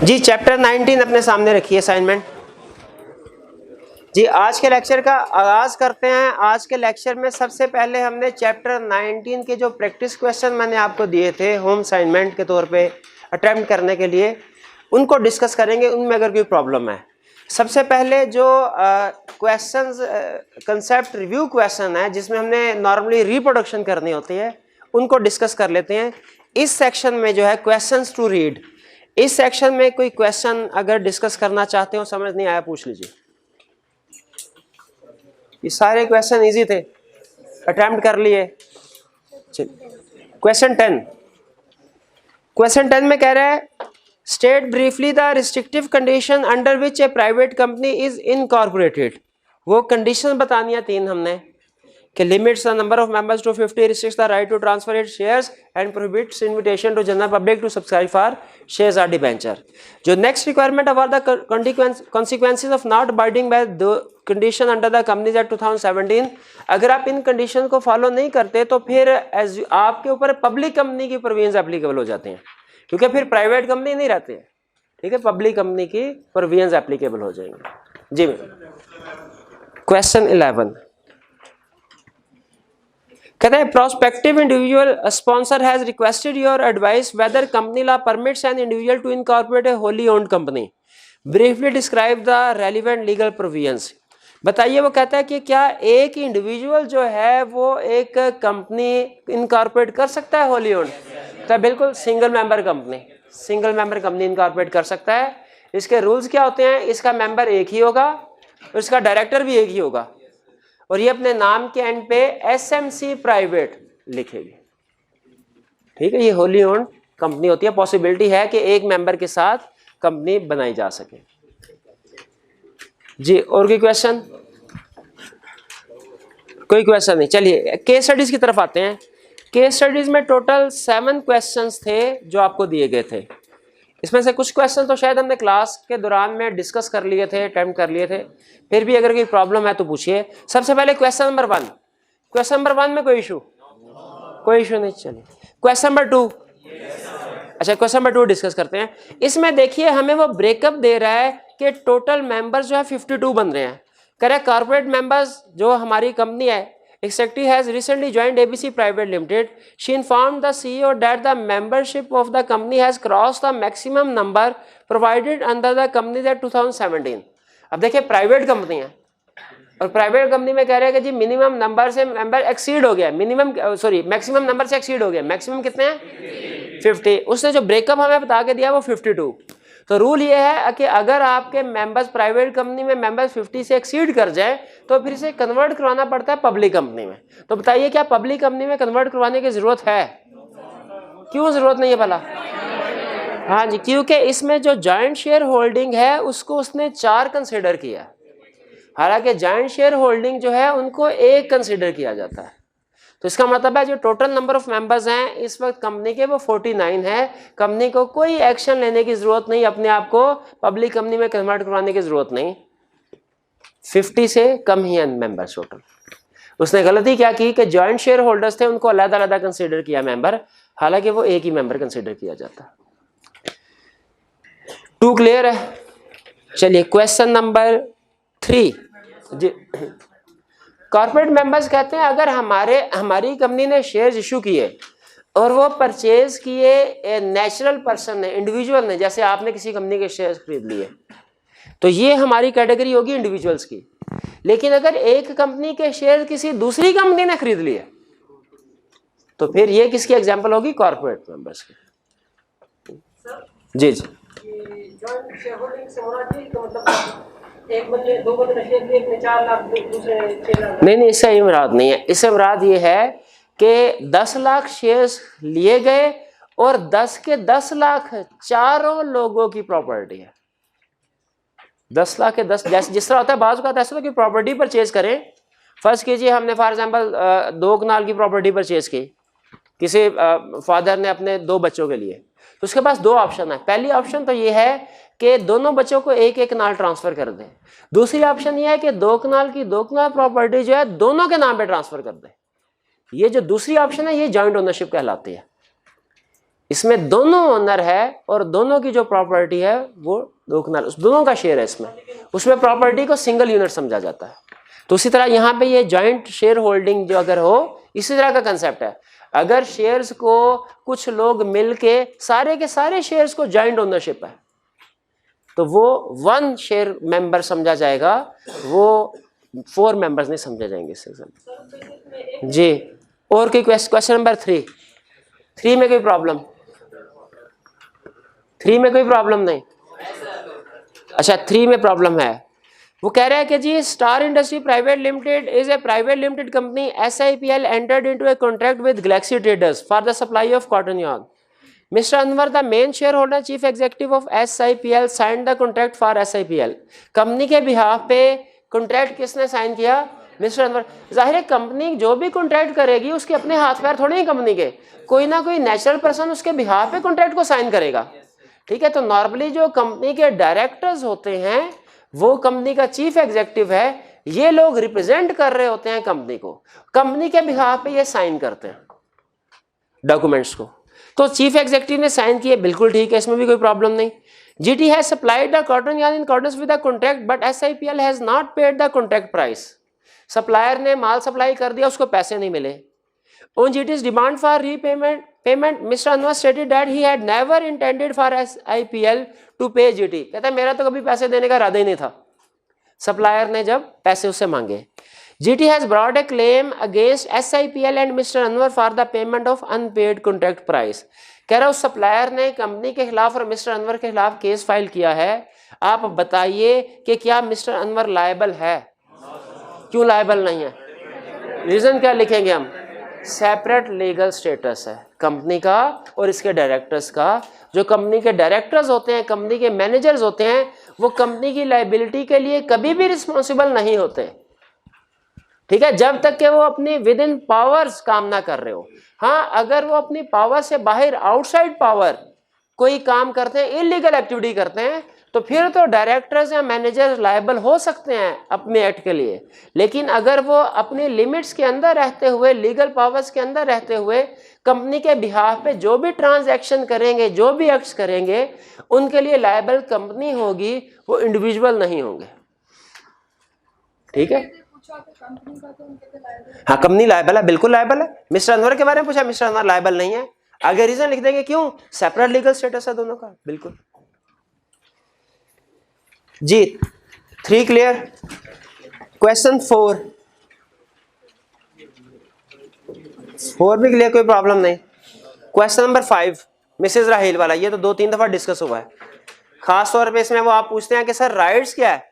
जी chapter 19 अपने सामने रखिए असाइनमेंट। जी आज के लेक्चर का आगाज करते हैं। आज के लेक्चर में सबसे पहले हमने चैप्टर 19 के जो प्रैक्टिस क्वेश्चन मैंने आपको दिए थे होम असाइनमेंट के तौर पे अटेम्प्ट करने के लिए, उनको डिस्कस करेंगे, उनमें अगर कोई प्रॉब्लम है। सबसे पहले जो क्वेश्चंस कंसेप्ट रिव्यू क्वेश्चन है जिसमें हमने नॉर्मली रिप्रोडक्शन करनी होती है, उनको डिस्कस कर लेते हैं। इस सेक्शन में जो है क्वेश्चंस टू रीड, इस सेक्शन में कोई क्वेश्चन अगर डिस्कस करना चाहते हो, समझ नहीं आया पूछ लीजिए। ये सारे क्वेश्चन इजी थे, अटेम्प्ट कर लिए। क्वेश्चन 10, क्वेश्चन 10 में कह रहा है state briefly the restrictive condition under which a private company is incorporated. वो कंडीशन बतानी है तीन हमने कि limits the number of members to 50, restricts the right to transfer its shares and prohibits invitation to general public to subscribe for shares और debenture. जो next requirement are the consequences of not abiding by the condition under the companies act 2017। अगर आप इन condition को follow नहीं करते तो फिर आपके ऊपर पब्लिक कंपनी की प्रोविजंस एप्लीकेबल हो जाते हैं, क्योंकि फिर प्राइवेट कंपनी नहीं रहते हैं, ठीक है, पब्लिक कंपनी की प्रोविजंस एप्लीकेबल हो जाएंगे। जी क्वेश्चन 11 कहते हैं prospective individual sponsor has requested your advice whether company law permits an individual to incorporate a wholly owned company, briefly describe the relevant legal provisions. बताइए, वो कहता है कि क्या एक इंडिविजुअल जो है वो एक कंपनी इनकॉर्पोरेट कर सकता है होली ओन्ड? तो बिल्कुल सिंगल मेंबर कंपनी इनकॉर्पोरेट कर सकता है। इसके रूल्स क्या होते हैं? इसका मेंबर एक ही होगा, इसका डायरेक्टर भी एक ही होगा, और ये अपने नाम के एंड पे एसएमसी प्राइवेट लिखेगी, ठीक है। ये होली ओन्ड कंपनी होती है। पॉसिबिलिटी है कि एक मेंबर के साथ कंपनी बनाई जा सके। जी और कोई क्वेश्चन? कोई क्वेश्चन नहीं। चलिए केस स्टडीज की तरफ आते हैं। केस स्टडीज में टोटल 7 क्वेश्चंस थे जो आपको दिए गए थे। इसमें से कुछ क्वेश्चन तो शायद हमने क्लास के दौरान में डिस्कस कर लिए थे, अटेम्प्ट कर लिए थे, फिर भी अगर कोई प्रॉब्लम है तो पूछिए। सबसे पहले क्वेश्चन नंबर 1, क्वेश्चन नंबर 1 में कोई इशू नहीं। चलिए क्वेश्चन नंबर 2, अच्छा क्वेश्चन नंबर 2 डिस्कस करते हैं। इसमें देखिए हमें वो ब्रेकअप दे रहा है कि टोटल मेंबर्स जो है 52 बन रहे हैं। कह रहे कॉर्पोरेट मेंबर्स जो हमारी कंपनी है, Executive has recently joined ABC Private Limited. She informed the CEO that the membership of the company has crossed the maximum number provided under the Companies Act 2017. अब देखिए प्राइवेट कंपनी है और private company में कह रहे हैं कि जी minimum number से मेंबर एक्सीड हो गया, मैक्सिमम नंबर से एक्सीड हो गया। मैक्सिमम कितने हैं? 50। उसने जो ब्रेकअप हमें बता के दिया वो 52। तो रूल ये है कि अगर आपके मेंबर्स प्राइवेट कंपनी में मेंबर्स 50 से एक्सीड कर जाए तो फिर इसे कन्वर्ट करवाना पड़ता है पब्लिक कंपनी में। तो बताइए क्या पब्लिक कंपनी में कन्वर्ट करवाने की जरूरत है? क्यों जरूरत नहीं है भला? हाँ जी, क्योंकि इसमें जो जॉइंट शेयर होल्डिंग है उसको उसने 4 कंसिडर किया, हालांकि जॉइंट शेयर होल्डिंग जो है उनको 1 कंसिडर किया जाता है। तो इसका मतलब है जो टोटल नंबर ऑफ मेंबर्स हैं इस वक्त कंपनी के वो 49 है। कंपनी को कोई एक्शन लेने की जरूरत नहीं, अपने आप को पब्लिक कंपनी में कन्वर्ट करवाने की जरूरत नहीं। 50 से कम ही है मेंबर्स टोटल। उसने गलती क्या की कि जॉइंट शेयर होल्डर्स थे उनको अलग-अलग कंसीडर किया मेंबर, हालांकि वो एक ही मेंबर कंसीडर किया जाता। 2 क्लियर है? चलिए क्वेश्चन नंबर 3 जी। कॉर्पोरेट मेंबर्स कहते हैं अगर हमारी कंपनी ने शेयर्स इशू किए और वो परचेज किए नेचुरल पर्सन ने, इंडिविजुअल ने, जैसे आपने किसी कंपनी के शेयर्स खरीद लिए, तो ये हमारी कैटेगरी होगी इंडिविजुअल्स की। लेकिन अगर एक कंपनी के शेयर किसी दूसरी कंपनी ने खरीद लिए तो फिर ये किसकी एग्जांपल होगी? कॉर्पोरेट मेंबर्स की। जी जी एक बंदे 2 बंदे शेयर लिए, एक ने 4 लाख, दूसरे 6 लाख। नहीं, इससे मुराद नहीं है। इससे मुराद ये है कि 10 लाख शेयर्स लिए गए और 10 के 10 लाख चारों लोगों की प्रॉपर्टी है। 10 लाख के 10, जैसे जिस तरह होता है बाज़ का ऐसा कि प्रॉपर्टी परचेज करें। फर्स्ट कीजिए हमने फॉर एग्जांपल 2 कनाल की प्रॉपर्टी परचेज की, किसी फादर ने अपने 2 बच्चों के लिए, तो उसके पास 2 ऑप्शन है। पहली ऑप्शन तो ये है कि दोनों बच्चों को एक कनाल ट्रांसफर कर दें। दूसरी ऑप्शन ये है कि 2 कनाल की 2 कनाल प्रॉपर्टी जो है दोनों के नाम पे ट्रांसफर कर दें। ये जो दूसरी ऑप्शन है ये जॉइंट ओनरशिप कहलाती है। इसमें दोनों ओनर है और दोनों की जो प्रॉपर्टी है वो दोनों का शेयर है इसमें, उसमें प्रॉपर्टी को सिंगल यूनिट समझा जाता है। तो उसी तरह यहाँ पे ये जॉइंट शेयर होल्डिंग जो अगर हो, इसी तरह का कंसेप्ट है। अगर शेयर्स को कुछ लोग मिलके सारे के सारे शेयर्स को जॉइंट ओनरशिप है तो वो 1 शेयर मेंबर समझा जाएगा, वो 4 मेंबर्स नहीं समझे जाएंगे इससे। जी, और कोई क्वेश्चन नंबर 3 में कोई प्रॉब्लम? 3 में कोई प्रॉब्लम नहीं? अच्छा, 3 में प्रॉब्लम है। वो कह रहा है कि G Star Industry Private Limited is a private limited company, SIPL entered into a contract with Galaxy Traders for the supply of cotton yarn. Mr. Anwar, the main shareholder, chief executive of SIPL, signed the contract for SIPL. Company के behalf पे contract किसने sign किया? Mister Anwar. जाहिर है company जो भी contract करेगी उसके अपने हाथ पैर थोड़े ही कंपनी के, कोई ना कोई नेचुरल पर्सन उसके बिहाफ पे कॉन्ट्रैक्ट को साइन करेगा। ठीक है, तो नॉर्मली जो कंपनी के डायरेक्टर्स होते हैं वो कंपनी का चीफ एग्जीक्यूटिव है, ये लोग रिप्रेजेंट कर रहे होते हैं कंपनी को, कंपनी के बिहाफ पे ये साइन करते हैं डॉक्यूमेंट्स को। तो चीफ एग्जीक्यूटिव ने साइन किए, बिल्कुल ठीक है, इसमें भी कोई प्रॉब्लम नहीं। GT has supplied the cotton yarn in accordance with the contract, but SIPL has not paid the contract price. Supplier ने माल सप्लाई कर दिया, उसको पैसे नहीं मिले। On GT's demand for payment, Mr. Anwar stated that he had never intended for SIPL to pay GT. कहता है मेरा तो कभी पैसे देने का इरादा ही नहीं था, सप्लायर ने जब पैसे उससे मांगे। GT has brought a claim against SIPL and Mr. Anwar for the payment of unpaid contract price. कह रहा उस सप्लायर ने कंपनी के खिलाफ और मिस्टर अनवर के खिलाफ केस फाइल किया है। आप बताइए कि क्या मिस्टर अनवर लायबल है? क्यों लायबल नहीं है? रीजन क्या लिखेंगे हम? सेपरेट लीगल स्टेटस है कंपनी का और इसके डायरेक्टर्स का। जो कंपनी के डायरेक्टर्स होते हैं, कंपनी के मैनेजर्स होते हैं, वो कंपनी की लायबिलिटी के लिए कभी भी रिस्पॉन्सिबल नहीं होते। ठीक है, जब तक कि वो अपनी विद इन पावर्स काम ना कर रहे हो। हाँ, अगर वो अपनी पावर से बाहर आउटसाइड पावर कोई काम करते हैं, इलीगल एक्टिविटी करते हैं, तो फिर तो डायरेक्टर्स या मैनेजर्स लायबल हो सकते हैं अपने एक्ट के लिए। लेकिन अगर वो अपनी लिमिट्स के अंदर रहते हुए, लीगल पावर्स के अंदर रहते हुए कंपनी के बिहाफ पे जो भी ट्रांजैक्शन करेंगे, जो भी एक्ट्स करेंगे, उनके लिए लायबल कंपनी होगी, वो इंडिविजुअल नहीं होंगे। ठीक है, हाँ कंपनी लायबल है, बिल्कुल लायबल है। मिस्टर अनवर के बारे में पूछा, मिस्टर अनवर लायबल नहीं है। आगे रीजन लिख देंगे क्यों? सेपरेट लीगल स्टेटस है दोनों का। बिल्कुल जी। 3 क्लियर? क्वेश्चन 4 भी क्लियर, कोई प्रॉब्लम नहीं। क्वेश्चन नंबर 5 मिसेज राहील वाला, ये तो 2-3 दफा डिस्कस हुआ है। खास तौर पे इसमें वो आप पूछते हैं कि सर राइट्स क्या है?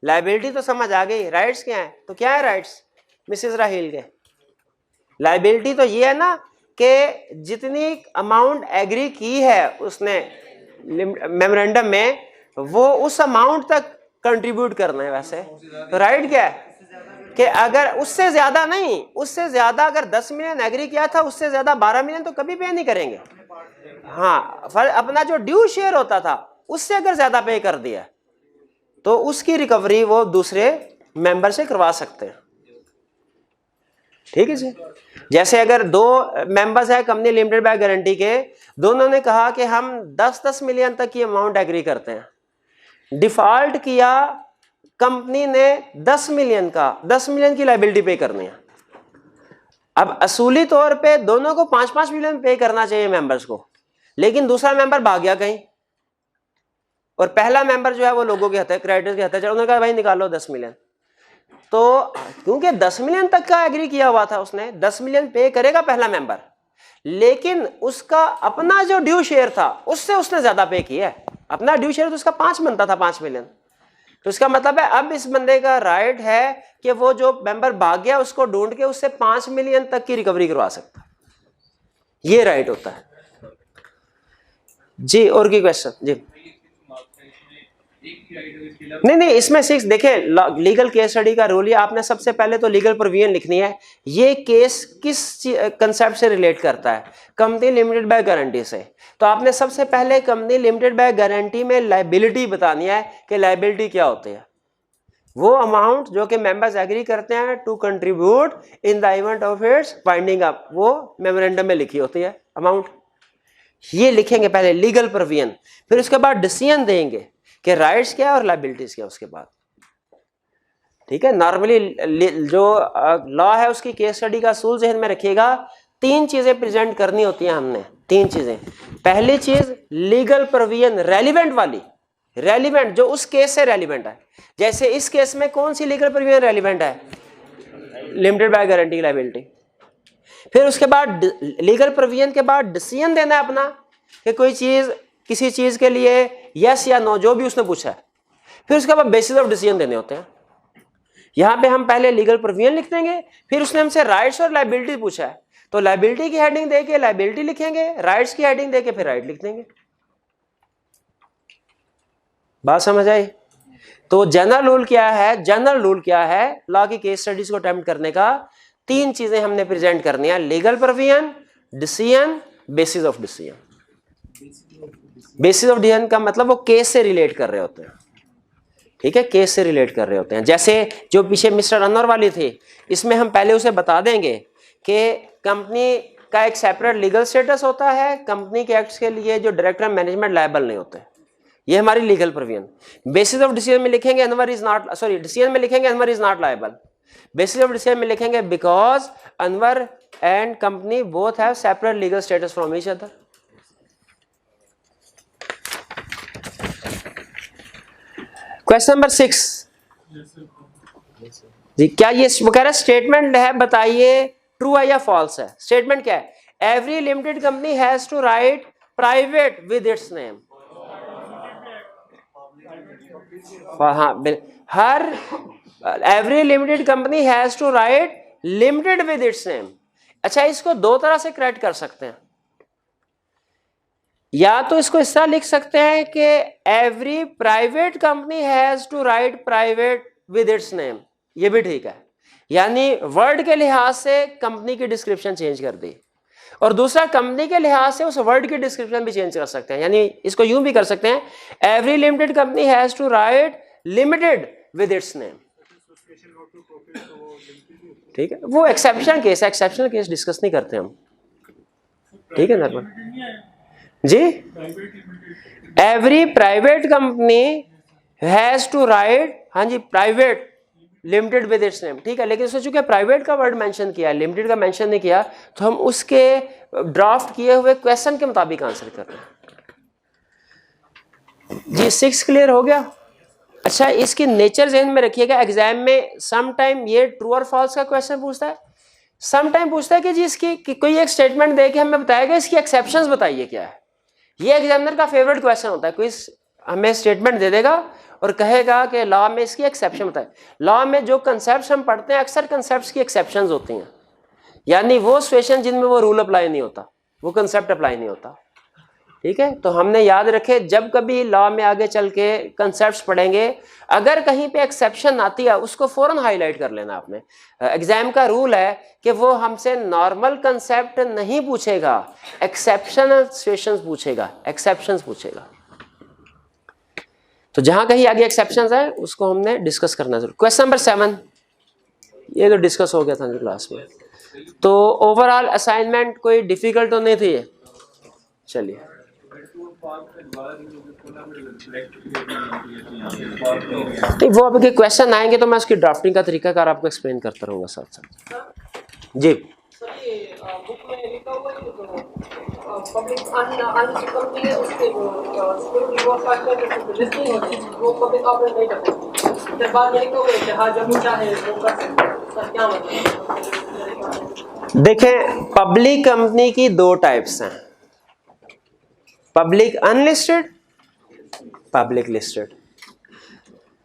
लायबिलिटी तो समझ आ गई, राइट्स क्या है? तो क्या है राइट्स मिसेज राहील के? लायबिलिटी तो ये है ना कि जितनी अमाउंट एग्री की है उसने मेमोरेंडम में, वो उस अमाउंट तक कंट्रीब्यूट करना है। वैसे तो राइट क्या है कि अगर उससे ज्यादा नहीं, उससे ज्यादा अगर 10 मिलियन एग्री किया था, उससे ज्यादा 12 मिलियन तो कभी पे नहीं करेंगे। हाँ, अपना जो ड्यू शेयर होता था उससे अगर ज्यादा पे कर दिया तो उसकी रिकवरी वो दूसरे मेंबर से करवा सकते हैं। ठीक है जी। जैसे अगर 2 मेंबर्स है कंपनी लिमिटेड बाय गारंटी के, दोनों ने कहा कि हम 10-10 मिलियन तक की अमाउंट एग्री करते हैं, डिफॉल्ट किया, कंपनी ने 10 मिलियन की लायबिलिटी पे करनी है। अब असूली तौर पे दोनों को 5-5 मिलियन पे करना चाहिए मेंबर्स को, लेकिन दूसरा मेंबर भाग गया कहीं और पहला मेंबर जो है वो लोगों के हाथ है, क्रेडिटर्स के हाथ है, उन्होंने कहा भाई निकालो 10 मिलियन। तो क्योंकि 10 मिलियन तक का एग्री किया हुआ था, उसने 10 मिलियन पे करेगा पहला मेंबर, लेकिन उसका अपना जो ड्यू शेयर था उससे उसने ज्यादा पे किया है। अपना ड्यू शेयर तो उसका 5 बनता था, 5 मिलियन। तो इसका मतलब है अब इस बंदे का राइट है कि वो जो मेंबर भाग गया उसको ढूंढ के उससे 5 मिलियन तक की रिकवरी करवा सकता, ये राइट होता है जी। और की क्वेश्चन जी? नहीं, इसमें 6 देखें, लीगल केस स्टडी का रूल है, आपने सबसे पहले तो लीगल प्रोविजन लिखनी है। ये केस किस कंसेप्ट से रिलेट करता है? कंपनी लिमिटेड बाय गारंटी से। तो आपने सबसे पहले कंपनी लिमिटेड बाय गारंटी में लायबिलिटी बतानी है कि लायबिलिटी क्या होती है। वो अमाउंट जो कि मेंबर्स एग्री करते हैं to contribute in the event of its winding up, वो मेमोरेंडम में लिखी होती है अमाउंट। ये लिखेंगे पहले लीगल प्रोविजन, फिर उसके बाद डिसीजन देंगे कि राइट्स क्या है और लायबिलिटीज क्या है उसके बाद। ठीक है, नॉर्मली जो लॉ है उसकी केस स्टडी का असूल जहन में रखिएगा, 3 चीजें प्रेजेंट करनी होती हैं हमने, 3 चीजें। पहली चीज लीगल प्रोविजन रेलिवेंट वाली, रेलिवेंट जो उस केस से रेलिवेंट है। जैसे इस केस में कौन सी लीगल प्रोविजन रेलिवेंट है? Limited by guarantee liability. फिर उसके बाद लीगल प्रोविजन के बाद डिसीजन देना है अपना कि कोई चीज किसी चीज के लिए यस या नो जो भी उसने पूछा है। फिर उसके बाद बेसिस ऑफ डिसीजन देने होते हैं। यहां पे हम पहले लीगल प्रोविजन लिख देंगे, फिर उसने हमसे राइट्स और लायबिलिटी पूछा है तो लायबिलिटी की हेडिंग देके लायबिलिटी लिखेंगे, राइट्स की हेडिंग देके फिर राइट लिख देंगे। बात समझ आई? तो जनरल रूल क्या है? जनरल रूल क्या है लॉ की केस स्टडीज को अटेम्प्ट करने का? 3 चीजें हमने प्रेजेंट करनी है, legal provision, decision, basis of decision. Basis of decision का मतलब वो केस से रिलेट कर रहे होते हैं। ठीक है, केस से रिलेट कर रहे होते हैं। जैसे जो पीछे मिस्टर अनवर वाली थी, इसमें हम पहले उसे बता देंगे कि कंपनी का एक सेपरेट लीगल स्टेटस होता है, कंपनी के एक्ट्स के लिए जो डायरेक्टर मैनेजमेंट लायबल नहीं होते। ये हमारी legal provision. Basis of decision में लिखेंगे Anwar is not, sorry decision में लिखेंगे Anwar is not liable. Basis of decision में लिखेंगे because Anwar and company both have separate legal status from each other. Question number 6 जी, क्या ये वो कह रहा है स्टेटमेंट है, बताइए ट्रू है या फॉल्स है। स्टेटमेंट क्या है? Every limited company has to write private with its name. हाँ, हर every limited company has to write limited with its name. अच्छा, इसको 2 तरह से करेक्ट कर सकते हैं। या तो इसको इस तरह लिख सकते हैं कि every private company has to write private with its name, ये भी ठीक है। यानी वर्ड के लिहाज से कंपनी की डिस्क्रिप्शन चेंज कर दी, और दूसरा कंपनी के लिहाज से उस वर्ड की डिस्क्रिप्शन भी चेंज कर सकते हैं। यानी इसको यूं भी कर सकते हैं, every limited company has to write limited with its name. ठीक है, वो एक्सेप्शन केस है, एक्सेप्शनल केस डिस्कस नहीं करते हम। ठीक है Narman ji, every private company has to write, हाँ जी, private limited with its name. ठीक है, लेकिन उसने चूंकि प्राइवेट का वर्ड मेंशन किया, लिमिटेड का मेंशन नहीं किया, तो हम उसके ड्राफ्ट किए हुए क्वेश्चन के मुताबिक आंसर कर रहे हैं। जी 6 क्लियर हो गया। अच्छा, इसकी नेचर ज़हन में रखिएगा, एग्जाम में सम टाइम ये ट्रू और फॉल्स का क्वेश्चन पूछता है, सम टाइम पूछता है कि जी इसकी कोई एक स्टेटमेंट दे के हमें बताएगा इसकी एक्सेप्शंस बताइए क्या है। ये एग्जामिनर का फेवरेट क्वेश्चन होता है, कोई हमें स्टेटमेंट दे देगा और कहेगा कि लॉ में इसकी एक्सेप्शन बताए। लॉ में जो कंसेप्ट हम पढ़ते हैं अक्सर कंसेप्ट की एक्सेप्शंस होती हैं, यानी वो सिचुएशन जिनमें वो रूल अप्लाई नहीं होता, वो कंसेप्ट अप्लाई नहीं होता। ठीक है, तो हमने याद रखे जब कभी लॉ में आगे चल के कंसेप्ट पढ़ेंगे, अगर कहीं पे एक्सेप्शन आती है उसको फौरन हाईलाइट कर लेना आपने। एग्जाम का रूल है कि वो हमसे नॉर्मल कंसेप्ट नहीं पूछेगा, एक्सेप्शनल सिचुएशंस पूछेगा, एक्सेप्शंस पूछेगा। तो जहां कहीं आगे एक्सेप्शंस है उसको हमने डिस्कस करना जरूर। क्वेश्चन नंबर 7, ये तो डिस्कस हो गया था क्लास में। तो ओवरऑल असाइनमेंट कोई डिफिकल्ट तो नहीं थी ये? चलिए, तो वो आपके क्वेश्चन आएंगे तो मैं उसकी ड्राफ्टिंग का तरीकाकार आपको एक्सप्लेन करता रहूंगा साथ साथ। जी बुक में लिखा हुआ है तो पब्लिक अनलिस्टेड कंपनी है, उसके सिक्योरिटी वो फैक्टर लिस्टिंग होती है, वो पब्लिक ऑपरेट नहीं कर सकती। फिर बाद में लिखा हुआ है कि हाँ जब वो चाहे वो कर सकते हैं। सर क्या मतलब? देखें, पब्लिक कंपनी की 2 टाइप्स हैं, public unlisted, public listed.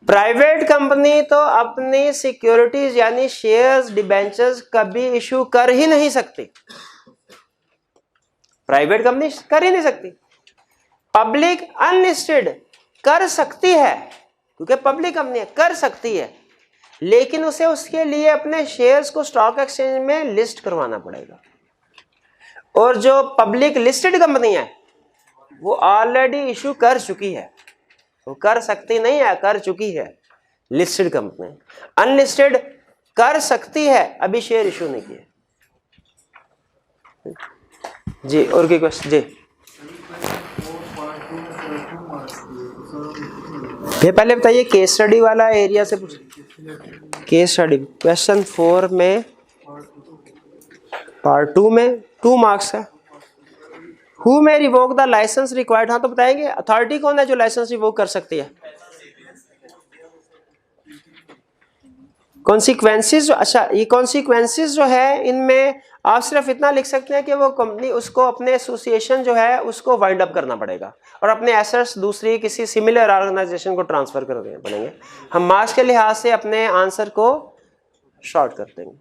Private company तो अपनी सिक्योरिटीज यानी शेयर्स, डिबेंचर्स कभी इशू कर ही नहीं सकती, प्राइवेट कंपनी कर ही नहीं सकती। पब्लिक अनलिस्टेड कर सकती है, क्योंकि पब्लिक कंपनी है, कर सकती है, लेकिन उसे उसके लिए अपने शेयर्स को स्टॉक एक्सचेंज में लिस्ट करवाना पड़ेगा। और जो पब्लिक लिस्टेड कंपनी है वो ऑलरेडी इशू कर चुकी है, वो कर सकती नहीं है, कर चुकी है लिस्टेड कंपनी। अनलिस्टेड कर सकती है, अभी शेयर इशू नहीं किए। जी और कोई क्वेश्चन? जी ये पहले बताइए केस स्टडी वाला एरिया से पूछ। केस स्टडी क्वेश्चन 4 में पार्ट 2 में 2 मार्क्स है। Who may revoke the licence required, हाँ तो बताएंगे अथॉरिटी कौन है जो लाइसेंस रिवोक कर सकती है। कॉन्सिक्वेंसेस, अच्छा ये कॉन्सिक्वेंसेस जो है इनमें आप सिर्फ इतना लिख सकते हैं कि वो कंपनी उसको अपने एसोसिएशन जो है उसको वाइंड अप करना पड़ेगा और अपने एसेट्स दूसरी किसी सिमिलर ऑर्गेनाइजेशन को ट्रांसफर कर देने पड़ेंगे। हम मार्क्स के लिहाज से अपने आंसर को शॉर्ट कर देंगे।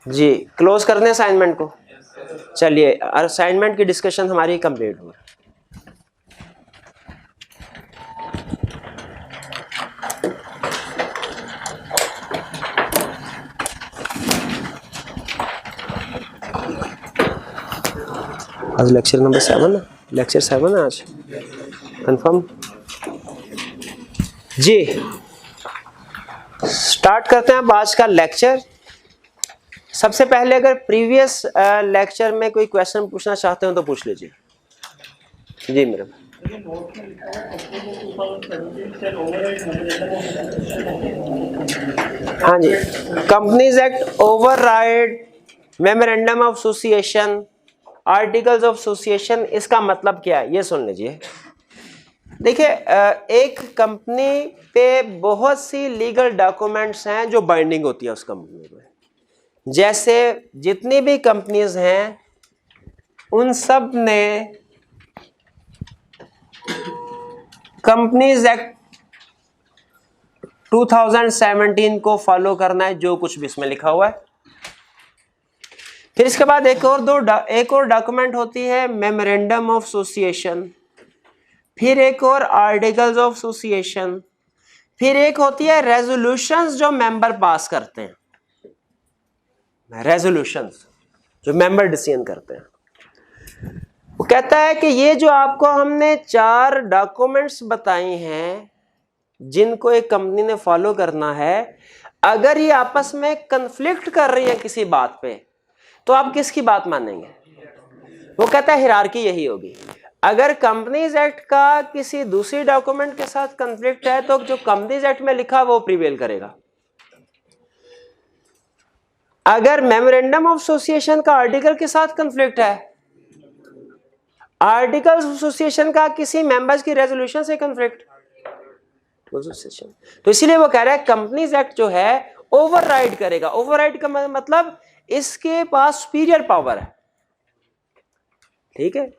जी क्लोज कर दें असाइनमेंट को। चलिए असाइनमेंट की डिस्कशन हमारी कंप्लीट हुई। आज लेक्चर नंबर 7 है, लेक्चर 7 है आज कंफर्म। जी स्टार्ट करते हैं अब आज का लेक्चर। सबसे पहले अगर प्रीवियस लेक्चर में कोई क्वेश्चन पूछना चाहते हो तो पूछ लीजिए। जी मेरे हाँ जी, companies act override memorandum of association, articles of association, इसका मतलब क्या है ये सुन लीजिए। देखिए एक कंपनी पे बहुत सी लीगल डॉक्यूमेंट्स हैं जो बाइंडिंग होती है उस कंपनी में। जैसे जितनी भी कंपनीज हैं उन सब ने कंपनीज एक्ट 2017 को फॉलो करना है, जो कुछ भी इसमें लिखा हुआ है। फिर इसके बाद एक और डॉक्यूमेंट होती है मेमोरेंडम ऑफ एसोसिएशन, फिर एक और आर्टिकल्स ऑफ एसोसिएशन, फिर एक होती है रेजोल्यूशंस जो मेंबर पास करते हैं, रेजोल्यूशंस जो मेंबर डिसीजन करते हैं। वो कहता है कि ये जो आपको हमने 4 डॉक्यूमेंट्स बताए हैं जिनको एक कंपनी ने फॉलो करना है, अगर ये आपस में कन्फ्लिक्ट कर रही है किसी बात पे तो आप किसकी बात मानेंगे। वो कहता है हिरार्की यही होगी। अगर कंपनीज एक्ट का किसी दूसरी डॉक्यूमेंट के साथ कन्फ्लिक्ट है तो जो कंपनीज एक्ट में लिखा वो प्रिवेल करेगा। अगर मेमोरेंडम ऑफ एसोसिएशन का आर्टिकल के साथ कन्फ्लिक्ट है, आर्टिकल एसोसिएशन का किसी मेंबर्स की रेजोल्यूशन से कन्फ्लिक्ट, तो इसीलिए वो कह रहा है कंपनीज एक्ट जो है ओवरराइड करेगा। ओवरराइड का मतलब इसके पास सुपीरियर पावर है, ठीक है,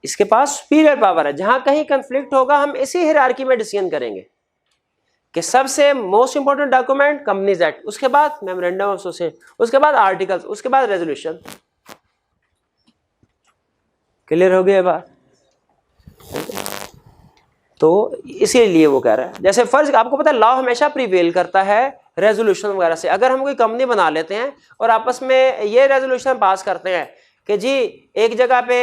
इसके पास सुपीरियर पावर है। जहां कहीं कंफ्लिक्ट होगा हम इसी हिरार्की में डिसीजन करेंगे कि सबसे most important document companies act, उसके बाद मेमोरेंडम ऑफ एसोसिएशन, उसके बाद आर्टिकल्स, उसके बाद रेजोल्यूशन। क्लियर हो गया बात। तो इसीलिए वो कह रहा है, जैसे फर्ज आपको पता है लॉ हमेशा प्रिवेल करता है रेजोल्यूशन वगैरह से। अगर हम कोई कंपनी बना लेते हैं और आपस में ये रेजोल्यूशन पास करते हैं कि जी एक जगह पे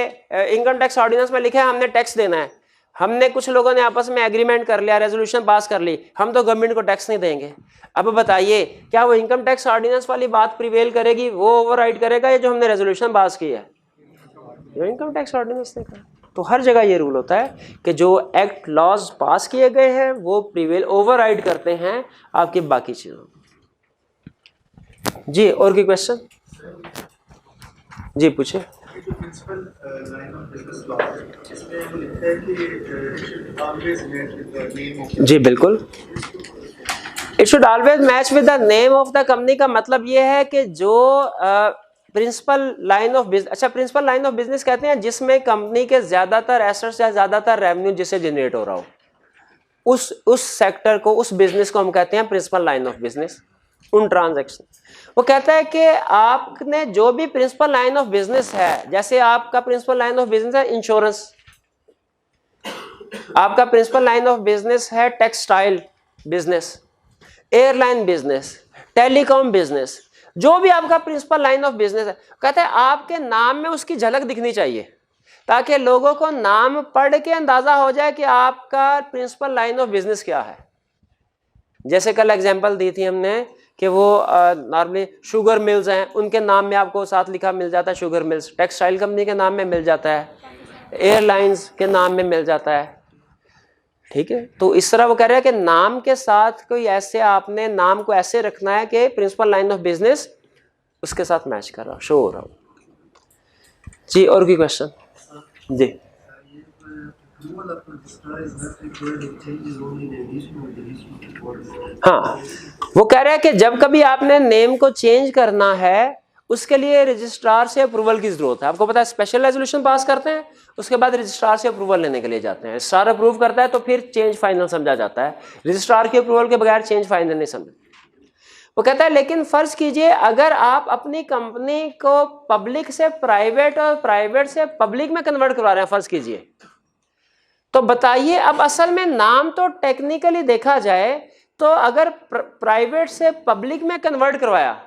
इनकम टैक्स ऑर्डिनेंस में लिखा है हमने टैक्स देना है, हमने कुछ लोगों ने आपस में एग्रीमेंट कर लिया, रेजोल्यूशन पास कर ली, हम तो गवर्नमेंट को टैक्स नहीं देंगे। अब बताइए क्या वो इनकम टैक्स ऑर्डिनेंस वाली बात प्रिवेल करेगी, वो ओवरराइड करेगा या जो हमने रेजोल्यूशन पास की है, जो इनकम टैक्स ऑर्डिनेंस ने कहा। तो हर जगह ये रूल होता है कि जो एक्ट लॉज पास किए गए हैं वो प्रिवेल ओवरराइड करते हैं आपकी बाकी चीजों। जी और कोई क्वेश्चन? जी पूछे। जी बिल्कुल, it should always match with the name of the company का मतलब ये है कि जो प्रिंसिपल लाइन ऑफ बिजनेस, अच्छा प्रिंसिपल लाइन ऑफ बिजनेस कहते हैं जिसमें कंपनी के ज्यादातर एसेट्स या ज्यादातर रेवेन्यू जिससे जनरेट हो रहा हो, उस सेक्टर को, उस बिजनेस को हम कहते हैं प्रिंसिपल लाइन ऑफ बिजनेस। उन ट्रांजैक्शन, वो कहता है कि आपने जो भी प्रिंसिपल लाइन ऑफ बिजनेस है, जैसे आपका प्रिंसिपल लाइन ऑफ बिजनेस है इंश्योरेंस, आपका प्रिंसिपल लाइन ऑफ बिजनेस है textile business, airline business, telecom business, जो भी आपका प्रिंसिपल लाइन ऑफ बिजनेस है, कहते हैं आपके नाम में उसकी झलक दिखनी चाहिए ताकि लोगों को नाम पढ़ के अंदाजा हो जाए कि आपका प्रिंसिपल लाइन ऑफ बिजनेस क्या है। जैसे कल एग्जांपल दी थी हमने कि वो नॉर्मली शुगर मिल्स हैं, उनके नाम में आपको साथ लिखा मिल जाता है शुगर मिल्स, टेक्सटाइल कंपनी के नाम में मिल जाता है, एयरलाइंस के नाम में मिल जाता है, ठीक है, तो इस तरह वो कह रहे हैं कि नाम के साथ कोई ऐसे आपने नाम को ऐसे रखना है कि प्रिंसिपल लाइन ऑफ बिजनेस उसके साथ मैच कर रहा हो, शो हो रहा हो। जी और कोई क्वेश्चन? जी हाँ, वो कह रहे हैं कि जब कभी आपने नेम को चेंज करना है उसके लिए रजिस्ट्रार से अप्रूवल की जरूरत है। आपको पता है स्पेशल रेजोल्यूशन पास करते हैं, उसके बाद रजिस्ट्रार से अप्रूवल लेने के लिए जाते हैं। रजिस्ट्रार अप्रूव करता है तो फिर चेंज फाइनल समझा जाता है, रजिस्ट्रार के अप्रूवल के बगैर चेंज फाइनल नहीं समझा। वो कहता है लेकिन फर्ज कीजिए अगर आप अपनी कंपनी को पब्लिक से प्राइवेट और प्राइवेट से पब्लिक में कन्वर्ट करवा रहे हैं, फर्ज कीजिए, तो बताइए अब असल में नाम तो टेक्निकली देखा जाए तो अगर प्राइवेट से पब्लिक में कन्वर्ट करवाया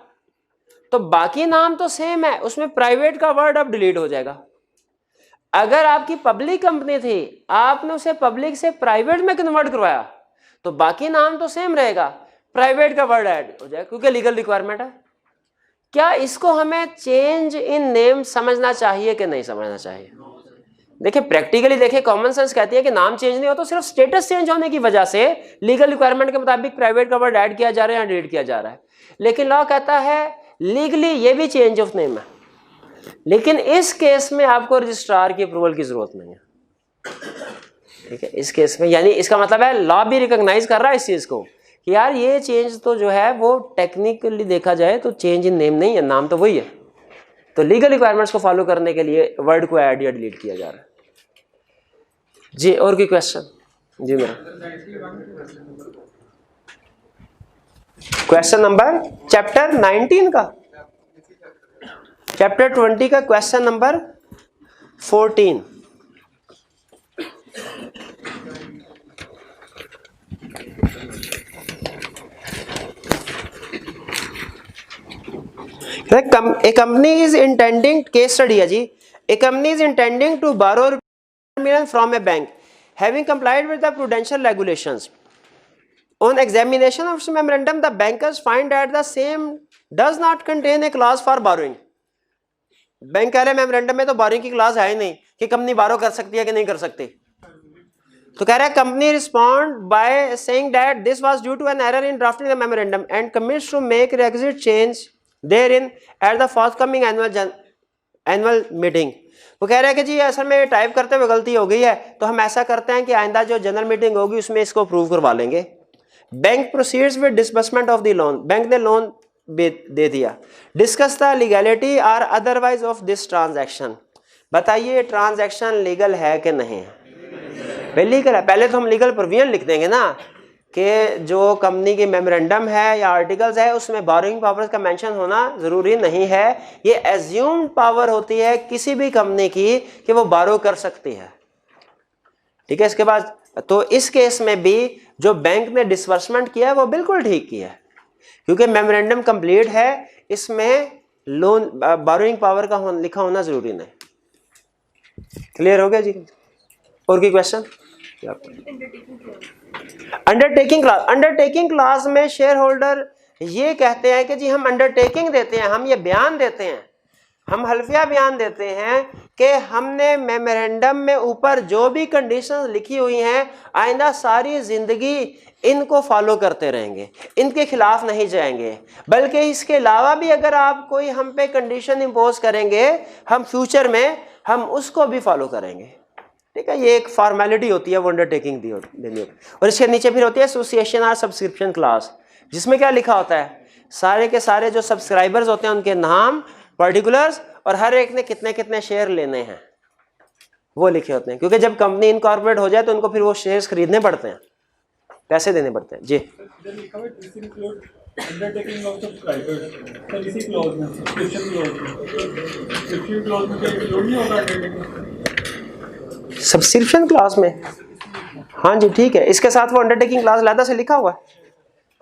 तो बाकी नाम तो सेम है, उसमें प्राइवेट का वर्ड अब डिलीट हो जाएगा। अगर आपकी पब्लिक कंपनी थी, आपने उसे पब्लिक से प्राइवेट में कन्वर्ट करवाया तो बाकी नाम तो सेम रहेगा, प्राइवेट का वर्ड ऐड हो जाएगा क्योंकि लीगल रिक्वायरमेंट है। क्या इसको हमें चेंज इन नेम समझना चाहिए कि नहीं समझना चाहिए? देखिए प्रैक्टिकली देखिए, कॉमन सेंस कहती है कि नाम चेंज नहीं हो तो सिर्फ स्टेटस चेंज होने की वजह से लीगल रिक्वायरमेंट के मुताबिक प्राइवेट का वर्ड ऐड किया जा रहा है या डिलीट किया जा रहा है। लेकिन लॉ कहता है लीगली ये भी चेंज ऑफ नेम है, लेकिन इस केस में आपको रजिस्ट्रार की अप्रूवल की जरूरत नहीं है। ठीक है, इस केस में यानी इसका मतलब है लॉ भी रिकॉग्नाइज कर रहा है इस चीज को कि यार ये चेंज तो जो है वो टेक्निकली देखा जाए तो चेंज इन नेम नहीं है, नाम तो वही है, तो लीगल रिक्वायरमेंट्स को फॉलो करने के लिए वर्ड को ऐड या डिलीट किया जा रहा है। जी और कोई क्वेश्चन? जी मेरा क्वेश्चन नंबर चैप्टर 19 का, चैप्टर 20 का question number 14। A company is intending, case study है जी, a company is intending to borrow million from a bank having complied with the prudential regulations. On examination of memorandum, the bankers find that the same does not contain a clause for borrowing. Bank कह रहे हैं memorandum में तो boring की class है ही नहीं कि company बारो कर सकती है कि नहीं कर सकती। तो कह रहा है company respond by saying that this was due to an error in drafting the memorandum and commits to make requisite change therein at the forthcoming annual meeting. वो कह रहे हैं कि जी असल में टाइप करते हुए गलती हो गई है, तो हम ऐसा करते हैं कि आइंदा जो जनरल मीटिंग होगी उसमें इसको अप्रूव करवा लेंगे। Bank proceeds with disbursement of the loan, bank ने लोन दे दिया। डिस्कस द लीगैलिटी और अदरवाइज ऑफ दिस ट्रांजैक्शन, बताइए ट्रांजैक्शन लीगल है कि नहीं है? भाई लीगल है। पहले तो हम लीगल प्रोविजन लिख देंगे ना कि जो कंपनी की मेमोरेंडम है या आर्टिकल्स है उसमें बोरोइंग पावर्स का मेंशन होना जरूरी नहीं है, ये एज्यूम्ड पावर होती है किसी भी कंपनी की कि वो बारो कर सकती है। ठीक है, इसके बाद तो इस केस में भी जो बैंक ने डिसबर्समेंट किया है वो बिल्कुल ठीक किया है क्योंकि मेमोरेंडम कंप्लीट है, इसमें लोन बोरोइंग पावर का लिखा होना जरूरी नहीं। क्लियर हो गया जी? और कोई question? Undertaking class, undertaking class में शेयर होल्डर ये कहते हैं कि जी हम अंडरटेकिंग देते हैं, हम ये बयान देते हैं, हम हल्फिया बयान देते हैं कि हमने मेमोरेंडम में ऊपर जो भी कंडीशंस लिखी हुई हैं आइंदा सारी जिंदगी इनको फॉलो करते रहेंगे, इनके खिलाफ नहीं जाएंगे, बल्कि इसके अलावा भी अगर आप कोई हम पे कंडीशन इम्पोज करेंगे हम फ्यूचर में हम उसको भी फॉलो करेंगे। ठीक है, ये एक फॉर्मेलिटी होती है वो अंडरटेकिंग देनी होती है। और इसके नीचे फिर होती है एसोसिएशन और सब्सक्रिप्शन क्लास, जिसमें क्या लिखा होता है सारे के सारे जो सब्सक्राइबर्स होते हैं उनके नाम, पर्टिकुलर्स और हर एक ने कितने कितने शेयर लेने हैं वो लिखे होते हैं, क्योंकि जब कंपनी इनकॉर्पोरेट हो जाए तो उनको फिर वो शेयर्स खरीदने पड़ते हैं, पैसे देने पड़ते हैं। जी सब्सक्रिप्शन क्लास में, हाँ जी ठीक है, इसके साथ वो अंडरटेकिंग क्लास लादा से लिखा हुआ है।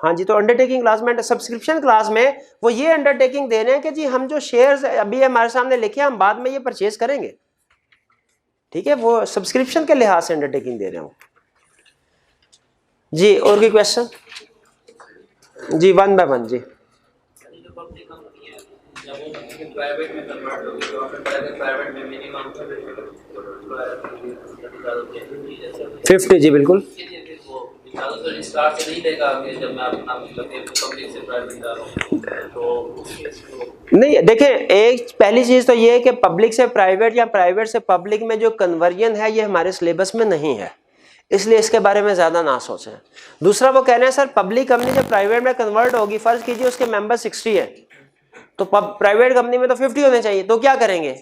हाँ जी, तो अंडरटेकिंग क्लास में, सब्सक्रिप्शन क्लास में वो ये अंडरटेकिंग दे रहे हैं कि जी हम जो शेयर्स अभी हमारे सामने लिखे हम बाद में ये परचेज करेंगे। ठीक है, वो सब्सक्रिप्शन के लिहाज से अंडरटेकिंग दे रहे हैं वो। जी और कोई क्वेश्चन? जी वन बाय वन। जी 50 जी बिल्कुल। ज़्यादातर स्टार्ट से नहीं देगा कि जब मैं अपना मतलब पब्लिक से प्राइवेट जा रहा हूँ तो उस केस को नहीं, देखें, एक पहली चीज़ तो ये है कि पब्लिक से प्राइवेट या प्राइवेट से पब्लिक में जो कन्वर्जन है ये हमारे सिलेबस में नहीं है, इसलिए इसके बारे में ज़्यादा ना सोचें। दूसरा वो कह रहे हैं सर पब्लिक कंपनी जब प्राइवेट में कन्वर्ट होगी, फ़र्ज़ कीजिए उसके मेंबर 60 है तो प्राइवेट कंपनी में तो 50 होने चाहिए, तो क्या करेंगे?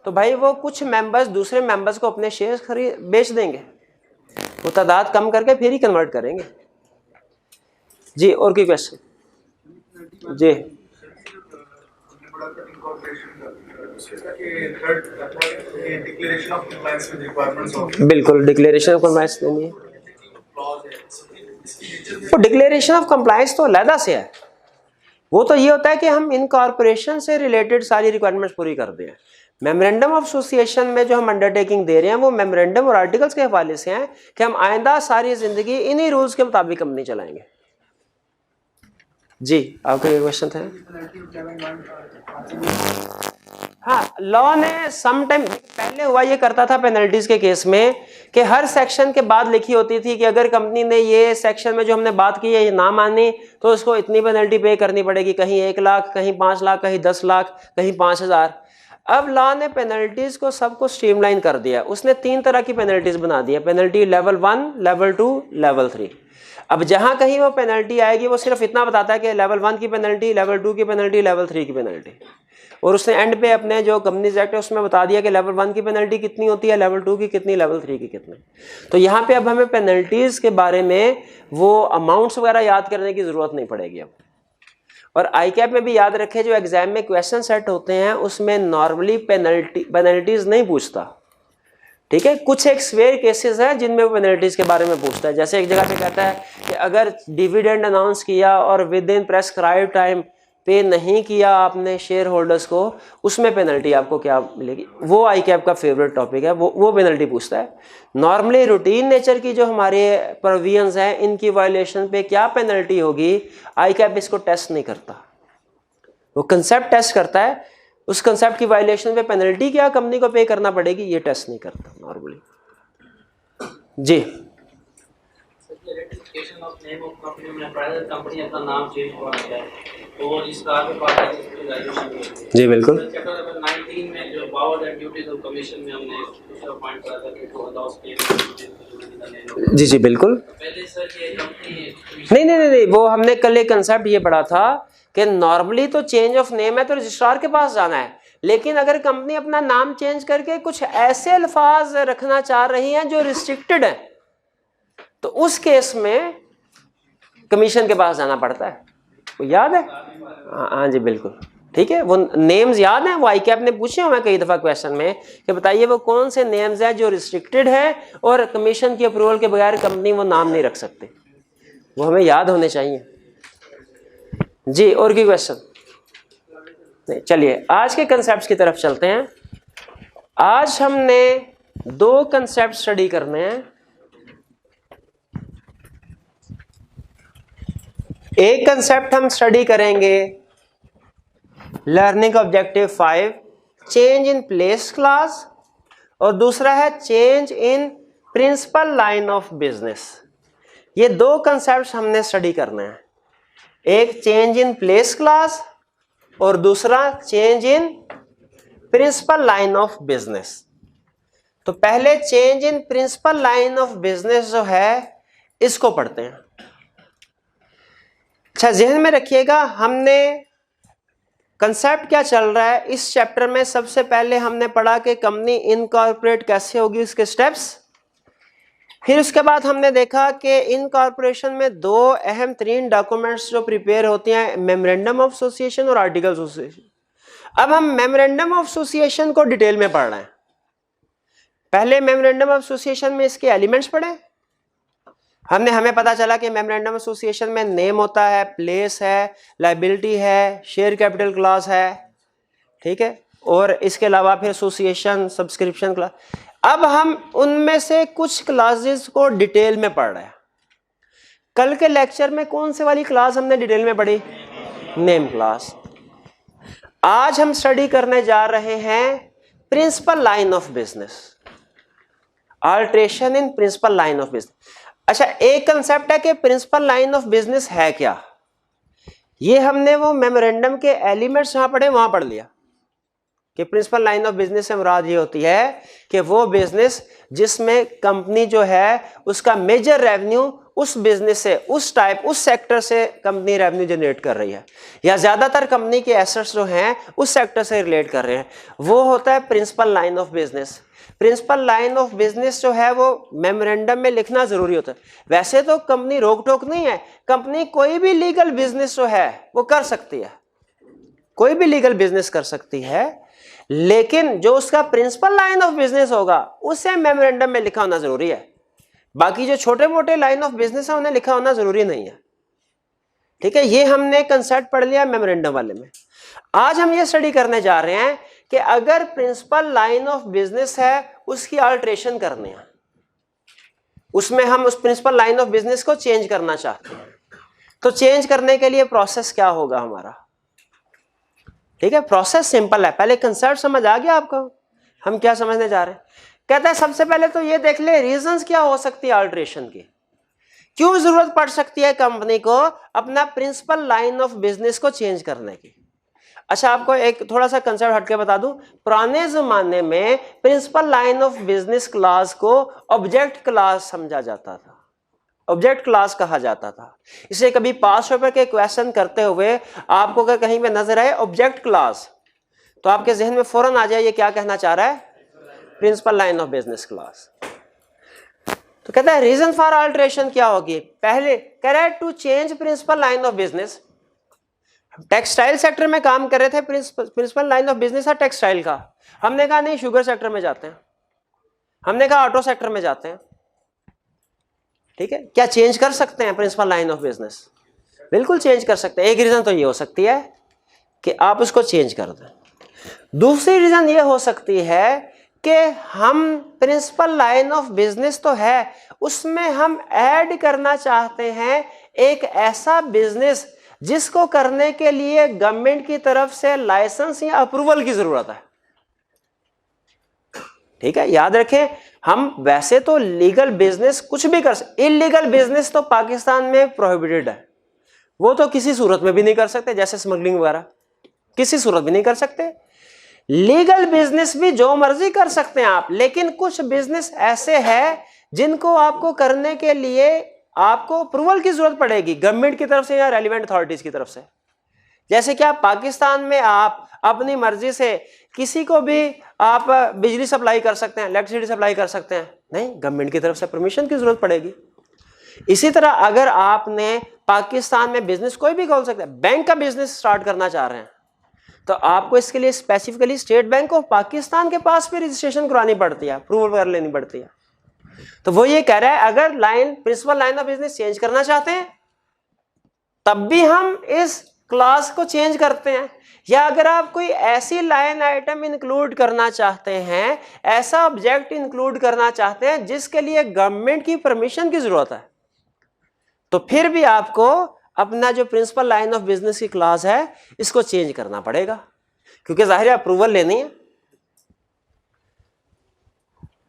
तो भाई वो कुछ मेंबर्स दूसरे मेंबर्स को अपने शेयर खरीद बेच देंगे, वो तादाद कम करके फिर ही कन्वर्ट करेंगे। जी, और कोई क्वेश्चन? जी बिल्कुल, डिक्लेरेशन ऑफ कंप्लायंस देनी है। तो डिक्लेरेशन ऑफ कंप्लायंस तो अलहदा से है, वो तो ये होता है कि हम इनकॉर्पोरेशन से रिलेटेड सारी रिक्वायरमेंट्स पूरी कर दें। मेमोरेंडम ऑफ एसोसिएशन में जो हम अंडरटेकिंग दे रहे हैं वो मेमोरेंडम और आर्टिकल्स के हवाले से हैं कि हम आइंदा सारी जिंदगी इन्हीं रूल्स के मुताबिक कंपनी चलाएंगे। जी, आपका ये क्वेश्चन था? हाँ, लॉ ने सम टाइम पहले हुआ ये करता था पेनल्टीज के केस में कि हर सेक्शन के बाद लिखी होती थी कि अगर कंपनी ने ये सेक्शन में जो हमने बात की है ये ना मानी तो उसको इतनी पेनल्टी पे करनी पड़ेगी, कहीं 1 लाख, कहीं 5 लाख, कहीं 10 लाख, कहीं 5,000। अब लॉ ने पेनल्टीज को सबको स्ट्रीमलाइन कर दिया, उसने 3 तरह की पेनल्टीज बना दी है, पेनल्टी लेवल 1, लेवल 2, लेवल 3। अब जहां कहीं वो पेनल्टी आएगी वो सिर्फ इतना बताता है कि लेवल 1 की पेनल्टी, लेवल 2 की पेनल्टी, लेवल 3 की पेनल्टी, और उसने एंड पे अपने जो कंपनीज एक्ट है उसमें बता दिया कि लेवल 1 की पेनल्टी कितनी होती है, लेवल 2 की कितनी, लेवल 3 की कितनी। तो यहाँ पे अब हमें पेनल्टीज के बारे में वो अमाउंट्स वगैरह याद करने की जरूरत नहीं पड़ेगी अब। और आई कैप में भी याद रखें जो एग्जाम में क्वेश्चन सेट होते हैं उसमें नॉर्मली पेनल्टीज नहीं पूछता, ठीक है। कुछ एक स्वेयर केसेस हैं जिनमें वो पेनल्टीज के बारे में पूछता है, जैसे एक जगह पे कहता है कि अगर डिविडेंड अनाउंस किया और विद इन प्रेस्क्राइब टाइम पे नहीं किया आपने शेयर होल्डर्स को, उसमें पेनल्टी आपको क्या मिलेगी, वो आई कैप का फेवरेट टॉपिक है, वो पेनल्टी पूछता है। नॉर्मली रूटीन नेचर की जो हमारे प्रोविजंस हैं इनकी वायलेशन पे क्या पेनल्टी होगी, आई कैप इसको टेस्ट नहीं करता, वो कंसेप्ट टेस्ट करता है, उस कंसेप्ट की वायलेशन पे पेनल्टी क्या कंपनी को पे करना पड़ेगी ये टेस्ट नहीं करता नॉर्मली। जी, ratification of name of company में प्राइवेट कंपनी अपना नाम चेंज हुआ है तो इसका आगे पार्ट है रियलाइजेशन। जी बिल्कुल, चैप्टर नंबर 19 में जो power and duties of commission में हमने दूसरा पॉइंट करा था कि टू अलाउ स्टेट। जी जी बिल्कुल। पहले सर ये कंपनी नहीं, वो हमने कल एक कंसेप्ट ये पढ़ा था कि नॉर्मली तो चेंज ऑफ नेम है तो रजिस्ट्रार के पास जाना है, लेकिन अगर कंपनी अपना नाम चेंज करके कुछ ऐसे अल्फाज रखना चाह रही हैं जो रिस्ट्रिक्टेड है तो उस केस में कमीशन के पास जाना पड़ता है। वो याद है? हाँ जी बिल्कुल, ठीक है। वो नेम्स याद हैं, वो आई कैप ने पूछे हुए कई दफा क्वेश्चन में कि बताइए वो कौन से नेम्स हैं जो रिस्ट्रिक्टेड है और कमीशन की अप्रूवल के बगैर कंपनी वो नाम नहीं रख सकते, वो हमें याद होने चाहिए। जी, और की क्वेश्चन नहीं? चलिए आज के कंसेप्ट्स की तरफ चलते हैं। आज हमने 2 कंसेप्ट स्टडी करने हैं। एक कंसेप्ट हम स्टडी करेंगे learning objective 5 change in place class, और दूसरा है change in principal line of business. ये 2 कंसेप्ट हमने स्टडी करने हैं, एक चेंज इन प्लेस क्लास और दूसरा change in principal line of business. तो पहले change in principal line of business जो है इसको पढ़ते हैं। अच्छा, ज़हन में रखिएगा हमने कंसेप्ट क्या चल रहा है इस चैप्टर में। सबसे पहले हमने पढ़ा कि कंपनी इनकॉर्पोरेट कैसे होगी, उसके स्टेप्स। फिर उसके बाद हमने देखा कि इनकॉर्पोरेशन में 2 अहम तरीन डॉक्यूमेंट्स जो प्रिपेयर होते हैं, मेमोरेंडम ऑफ एसोसिएशन और आर्टिकल ऑफ एसोसिएशन। अब हम मेमोरेंडम ऑफ एसोसिएशन को डिटेल में पढ़ रहे हैं। पहले मेमोरेंडम ऑफ एसोसिएशन में इसके एलिमेंट्स पढ़े, हमें पता चला कि मेमोरेंडम एसोसिएशन में नेम होता है, प्लेस है, लायबिलिटी है, शेयर कैपिटल क्लास है, ठीक है, और इसके अलावा फिर एसोसिएशन सब्सक्रिप्शन क्लास। अब हम उनमें से कुछ क्लासेस को डिटेल में पढ़ रहे हैं। कल के लेक्चर में कौन से वाली क्लास हमने डिटेल में पढ़ी? Name class. आज हम स्टडी करने जा रहे हैं principal line of business, alteration in principal line of business. अच्छा, एक कंसेप्ट है कि प्रिंसिपल लाइन ऑफ बिजनेस है क्या, ये हमने वो मेमोरेंडम के एलिमेंट्स जहां पढ़े वहां पढ़ लिया कि प्रिंसिपल लाइन ऑफ बिजनेस से मुराद ये होती है कि वो बिजनेस जिसमें कंपनी जो है उसका मेजर रेवेन्यू उस बिजनेस से, उस टाइप, उस सेक्टर से कंपनी रेवेन्यू जनरेट कर रही है, या ज्यादातर कंपनी के एसेट्स जो हैं उस सेक्टर से रिलेट कर रहे हैं, वो होता है principal line of business. Principal line of business जो है वो मेमोरेंडम में लिखना जरूरी होता है। वैसे तो कंपनी रोक टोक नहीं है, कंपनी कोई भी लीगल बिजनेस जो है वो कर सकती है, कोई भी लीगल बिजनेस कर सकती है, लेकिन जो उसका प्रिंसिपल लाइन ऑफ बिजनेस होगा उसे मेमोरेंडम में लिखा होना जरूरी है। बाकी जो छोटे मोटे लाइन ऑफ बिजनेस है उन्हें लिखा होना जरूरी नहीं है। ठीक है, ये हमने कंसेप्ट पढ़ लिया मेमोरेंडम वाले में। आज हम ये स्टडी करने जा रहे हैं कि अगर प्रिंसिपल लाइन ऑफ बिजनेस है उसकी अल्टरेशन करनी है, उसमें हम उस प्रिंसिपल लाइन ऑफ बिजनेस को चेंज करना चाहते हैं, तो चेंज करने के लिए प्रोसेस क्या होगा हमारा। ठीक है, प्रोसेस सिंपल है। पहले कंसेप्ट समझ आ गया आपको, हम क्या समझने जा रहे हैं। कहता है सबसे पहले तो ये देख ले रीजंस क्या हो सकती है अल्टरेशन की, क्यों जरूरत पड़ सकती है कंपनी को अपना प्रिंसिपल लाइन ऑफ बिजनेस को चेंज करने की। अच्छा, आपको एक थोड़ा सा कंसेप्ट हटके बता दूं, पुराने जमाने में principal line of business class को ऑब्जेक्ट क्लास समझा जाता था, ऑब्जेक्ट क्लास कहा जाता था। इसे कभी पास पेपर के क्वेश्चन करते हुए आपको अगर कहीं पे नजर आए ऑब्जेक्ट क्लास, तो आपके जहन में फौरन आ जाए ये क्या कहना चाह रहा है, principal line of business class. तो कहता है रीजन फॉर अल्टरेशन क्या होगी। पहले कह रहा है to change principal line of business. Textile sector में काम कर रहे थे, प्रिंसिपल लाइन ऑफ बिजनेस है टेक्सटाइल का, हमने कहा नहीं शुगर सेक्टर में जाते हैं, हमने कहा ऑटो सेक्टर में जाते हैं। ठीक है, क्या चेंज कर सकते हैं प्रिंसिपल लाइन ऑफ बिजनेस? बिल्कुल चेंज कर सकते हैं। एक रीजन तो ये हो सकती है कि आप उसको चेंज कर दें। दूसरी रीजन ये हो सकती है कि हम प्रिंसिपल लाइन ऑफ बिजनेस तो है, उसमें हम ऐड करना चाहते हैं एक ऐसा बिजनेस जिसको करने के लिए गवर्नमेंट की तरफ से लाइसेंस या अप्रूवल की जरूरत है। ठीक है, याद रखें हम वैसे तो लीगल बिजनेस कुछ भी कर सकते, इलीगल बिजनेस तो पाकिस्तान में प्रोहिबिटेड है, वो तो किसी सूरत में भी नहीं कर सकते, जैसे स्मगलिंग वगैरह किसी सूरत भी नहीं कर सकते। लीगल बिजनेस भी जो मर्जी कर सकते हैं आप, लेकिन कुछ बिजनेस ऐसे हैं जिनको आपको करने के लिए आपको अप्रूवल की जरूरत पड़ेगी गवर्नमेंट की तरफ से या रेलिवेंट अथॉरिटीज की तरफ से। जैसे कि आप पाकिस्तान में आप अपनी मर्जी से किसी को भी आप बिजली सप्लाई कर सकते हैं, इलेक्ट्रिसिटी सप्लाई कर सकते हैं? नहीं, गवर्नमेंट की तरफ से परमिशन की जरूरत पड़ेगी। इसी तरह अगर आपने पाकिस्तान में बिजनेस कोई भी खोल सकते हैं, बैंक का बिजनेस स्टार्ट करना चाह रहे हैं, तो आपको इसके लिए specifically state bank of Pakistan के पास भी रजिस्ट्रेशन करवानी पड़ती है, अप्रूवल वगैरह लेनी पड़ती है। तो वो ये कह रहा है अगर principal line of business change करना चाहते हैं तब भी हम इस क्लास को चेंज करते हैं, या अगर आप कोई ऐसी लाइन आइटम इंक्लूड करना चाहते हैं, ऐसा ऑब्जेक्ट इंक्लूड करना चाहते हैं जिसके लिए गवर्नमेंट की परमिशन की जरूरत है, तो फिर भी आपको अपना जो प्रिंसिपल लाइन ऑफ बिजनेस की क्लास है इसको चेंज करना पड़ेगा, क्योंकि जाहिर है अप्रूवल लेनी है।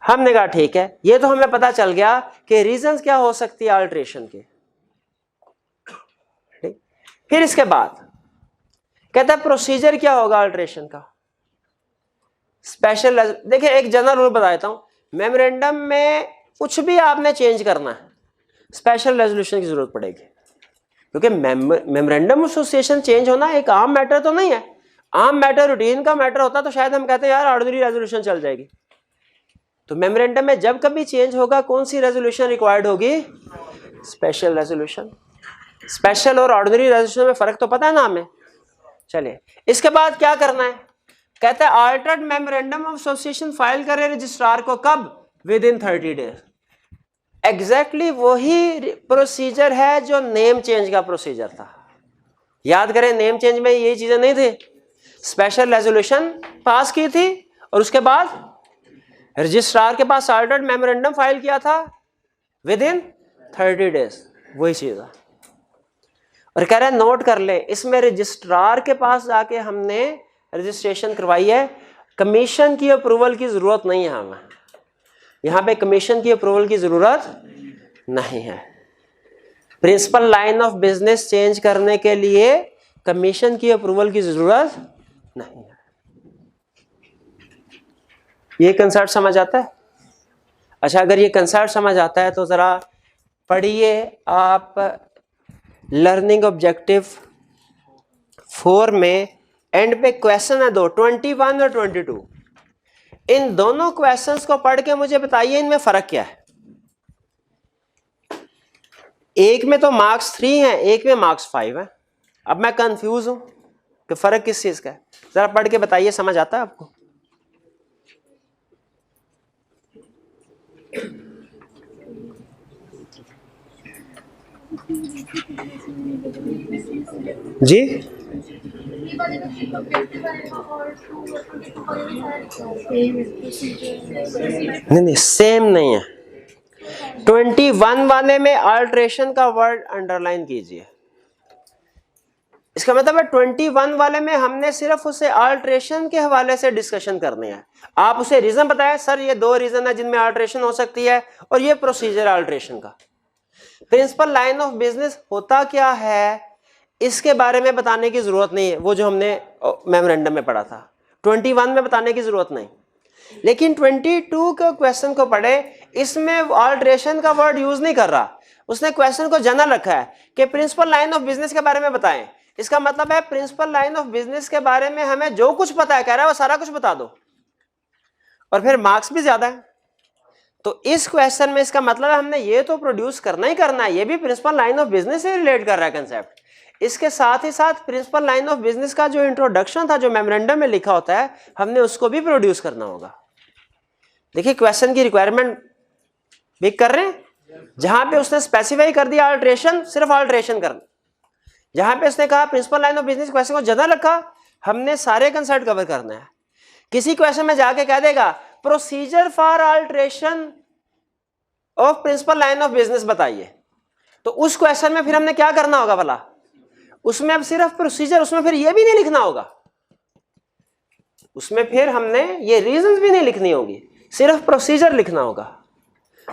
हमने कहा ठीक है, ये तो हमें पता चल गया कि रीजंस क्या हो सकती है अल्टरेशन के। फिर इसके बाद कहता है प्रोसीजर क्या होगा अल्टरेशन का। स्पेशल, देखिए एक जनरल रूल बता देता हूं, मेमोरेंडम में कुछ भी आपने चेंज करना है स्पेशल रेजोल्यूशन की जरूरत पड़ेगी, क्योंकि मेमोरेंडम एसोसिएशन चेंज होना एक आम मैटर तो नहीं है। आम मैटर रूटीन का मैटर होता तो शायद हम कहते हैं यार ऑर्डिनरी रेजोल्यूशन चल जाएगी। तो मेमोरेंडम में जब कभी चेंज होगा कौन सी रेजोल्यूशन रिक्वायर्ड होगी? Special resolution. स्पेशल और ऑर्डिनरी रेजोल्यूशन में फर्क तो पता है ना हमें। चलिए इसके बाद क्या करना है, कहता है Altered memorandum of association file करे रजिस्ट्रार को, कब? With in 30 days. एग्जैक्टली वही प्रोसीजर है जो नेम चेंज का प्रोसीजर था। याद करें नेम चेंज में ये चीजें नहीं थी, स्पेशल रेजोल्यूशन पास की थी और उसके बाद रजिस्ट्रार के पास अल्टर्ड मेमोरेंडम फाइल किया था विद इन 30 डेज, वही चीज है। और कह रहे हैं नोट कर ले, इसमें रजिस्ट्रार के पास जाके हमने रजिस्ट्रेशन करवाई है, कमीशन की अप्रूवल की जरूरत नहीं है हमें, यहाँ पे कमीशन की अप्रूवल की जरूरत नहीं है। Principal line of business change करने के लिए कमीशन की अप्रूवल की जरूरत नहीं है। ये कंसेप्ट समझ आता है? अच्छा, अगर ये कंसेप्ट समझ आता है तो जरा पढ़िए आप लर्निंग ऑब्जेक्टिव 4 में एंड पे क्वेश्चन है 2, 21 और 22। इन दोनों क्वेश्चंस को पढ़ के मुझे बताइए इनमें फर्क क्या है। एक में तो मार्क्स 3 हैं, एक में मार्क्स 5 है। अब मैं कंफ्यूज हूं कि फर्क किस चीज का है। जरा पढ़ के बताइए, समझ आता है आपको? जी नहीं, सेम नहीं है। 21 वाले में अल्ट्रेशन का वर्ड अंडरलाइन कीजिए। इसका मतलब है 21 वाले में हमने सिर्फ उसे अल्ट्रेशन के हवाले से डिस्कशन करने हैं। आप उसे रीजन बताएं, सर ये 2 रीजन है जिनमें अल्ट्रेशन हो सकती है और ये प्रोसीजर अल्ट्रेशन का। प्रिंसिपल लाइन ऑफ बिजनेस होता क्या है इसके बारे में बताने की जरूरत नहीं है, वो जो हमने मेमोरेंडम में पढ़ा था। 21 में बताने की जरूरत नहीं, लेकिन 22 के क्वेश्चन को पढ़े, इसमें अल्ट्रेशन का वर्ड यूज नहीं कर रहा। उसने क्वेश्चन को जनरल रखा है कि प्रिंसिपल लाइन ऑफ बिजनेस के बारे में बताएं। इसका मतलब है प्रिंसिपल लाइन ऑफ बिजनेस के बारे में हमें जो कुछ पता है, कह रहा है वो सारा कुछ बता दो, और फिर मार्क्स भी ज्यादा है। तो इस क्वेश्चन में इसका मतलब है हमने ये तो प्रोड्यूस करना ही करना है, ये भी प्रिंसिपल लाइन ऑफ बिजनेस से रिलेट कर रहा है कंसेप्ट। इसके साथ ही साथ प्रिंसिपल लाइन ऑफ बिजनेस का जो इंट्रोडक्शन था, जो मेमोरेंडम में लिखा होता है, हमने उसको भी प्रोड्यूस करना होगा। देखिए क्वेश्चन की रिक्वायरमेंट भी कर रहे हैं। जहां पे उसने स्पेसिफाई कर दिया अल्ट्रेशन, सिर्फ अल्ट्रेशन करना। जहां पे उसने कहा principal line of business, question को ज्यादा रखा, हमने सारे कंसेप्ट कवर करना है। किसी क्वेश्चन में जाके कह देगा procedure for alteration of principal line of business बताइए, तो उस क्वेश्चन में फिर हमने क्या करना होगा भला? उसमें अब सिर्फ प्रोसीजर, उसमें फिर ये भी नहीं लिखना होगा, उसमें फिर हमने ये रीजंस भी नहीं लिखनी होगी, सिर्फ प्रोसीजर लिखना होगा।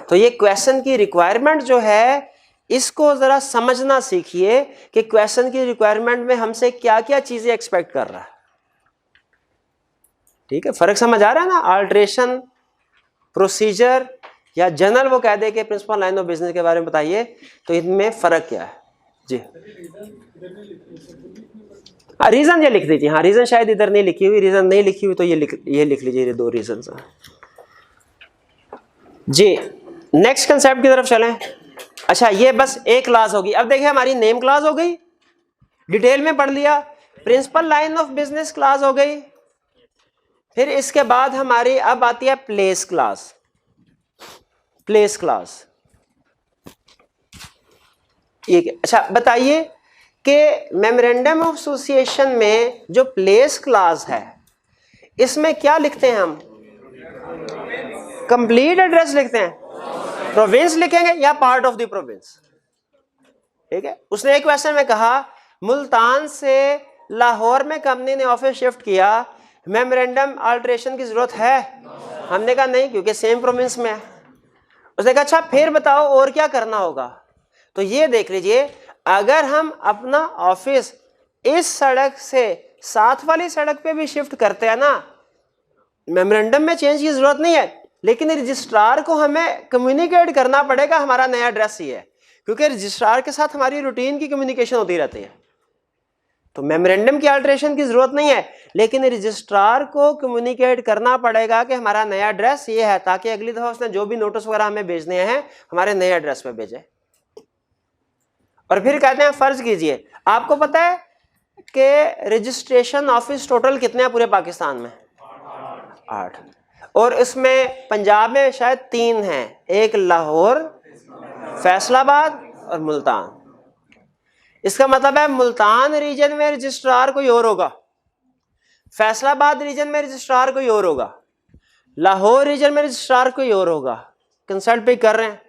तो ये क्वेश्चन की रिक्वायरमेंट जो है, इसको जरा समझना सीखिए कि क्वेश्चन की रिक्वायरमेंट में हमसे क्या क्या चीजें एक्सपेक्ट कर रहा है। ठीक है, फर्क समझ आ रहा है ना? अल्ट्रेशन, प्रोसीजर या जनरल वो कह दे कि प्रिंसिपल लाइन ऑफ बिजनेस के बारे में बताइए, तो इनमें फर्क क्या है? जी हाँ, रीजन ये लिख दीजिए। हाँ, रीजन शायद इधर नहीं लिखी हुई, रीजन नहीं लिखी हुई तो ये लिख लीजिए, ये 2 रीजन जी। नेक्स्ट कंसेप्ट की तरफ चलें। अच्छा, ये बस एक क्लास होगी। अब देखिए हमारी नेम क्लास हो गई, डिटेल में पढ़ लिया। Principal line of business class हो गई। फिर इसके बाद हमारी अब आती है प्लेस क्लास। प्लेस क्लास अच्छा बताइए कि मेमोरेंडम ऑफ एसोसिएशन में जो प्लेस क्लास है, इसमें क्या लिखते हैं हम? कंप्लीट एड्रेस लिखते हैं, प्रोविंस लिखेंगे या पार्ट ऑफ द प्रोविंस। ठीक है, उसने एक क्वेश्चन में कहा मुल्तान से लाहौर में कंपनी ने ऑफिस शिफ्ट किया, मेमोरेंडम अल्ट्रेशन की जरूरत है? हमने कहा नहीं, क्योंकि सेम प्रोविंस में है। उसने कहा अच्छा फिर बताओ और क्या करना होगा? तो ये देख लीजिए, अगर हम अपना ऑफिस इस सड़क से साथ वाली सड़क पे भी शिफ्ट करते हैं ना, मेमोरेंडम में चेंज की जरूरत नहीं है, लेकिन रजिस्ट्रार को हमें कम्युनिकेट करना पड़ेगा हमारा नया एड्रेस ही है, क्योंकि रजिस्ट्रार के साथ हमारी रूटीन की कम्युनिकेशन होती रहती है। तो मेमोरेंडम की अल्ट्रेशन की जरूरत नहीं है, लेकिन रजिस्ट्रार को कम्युनिकेट करना पड़ेगा कि हमारा नया एड्रेस ये है, ताकि अगली दफा उसने जो भी नोटिस वगैरह हमें भेजने हैं हमारे नए एड्रेस पे भेजे। और फिर कहते हैं फर्ज कीजिए, आपको पता है कि रजिस्ट्रेशन ऑफिस टोटल कितने हैं पूरे पाकिस्तान में? 8। और इसमें पंजाब में शायद 3 हैं, एक लाहौर, फैसलाबाद और मुल्तान। इसका मतलब है मुल्तान रीजन में रजिस्ट्रार कोई और होगा, फैसलाबाद रीजन में रजिस्ट्रार कोई और होगा, लाहौर रीजन में रजिस्ट्रार कोई और होगा। कंसल्ट पे कर रहे हैं।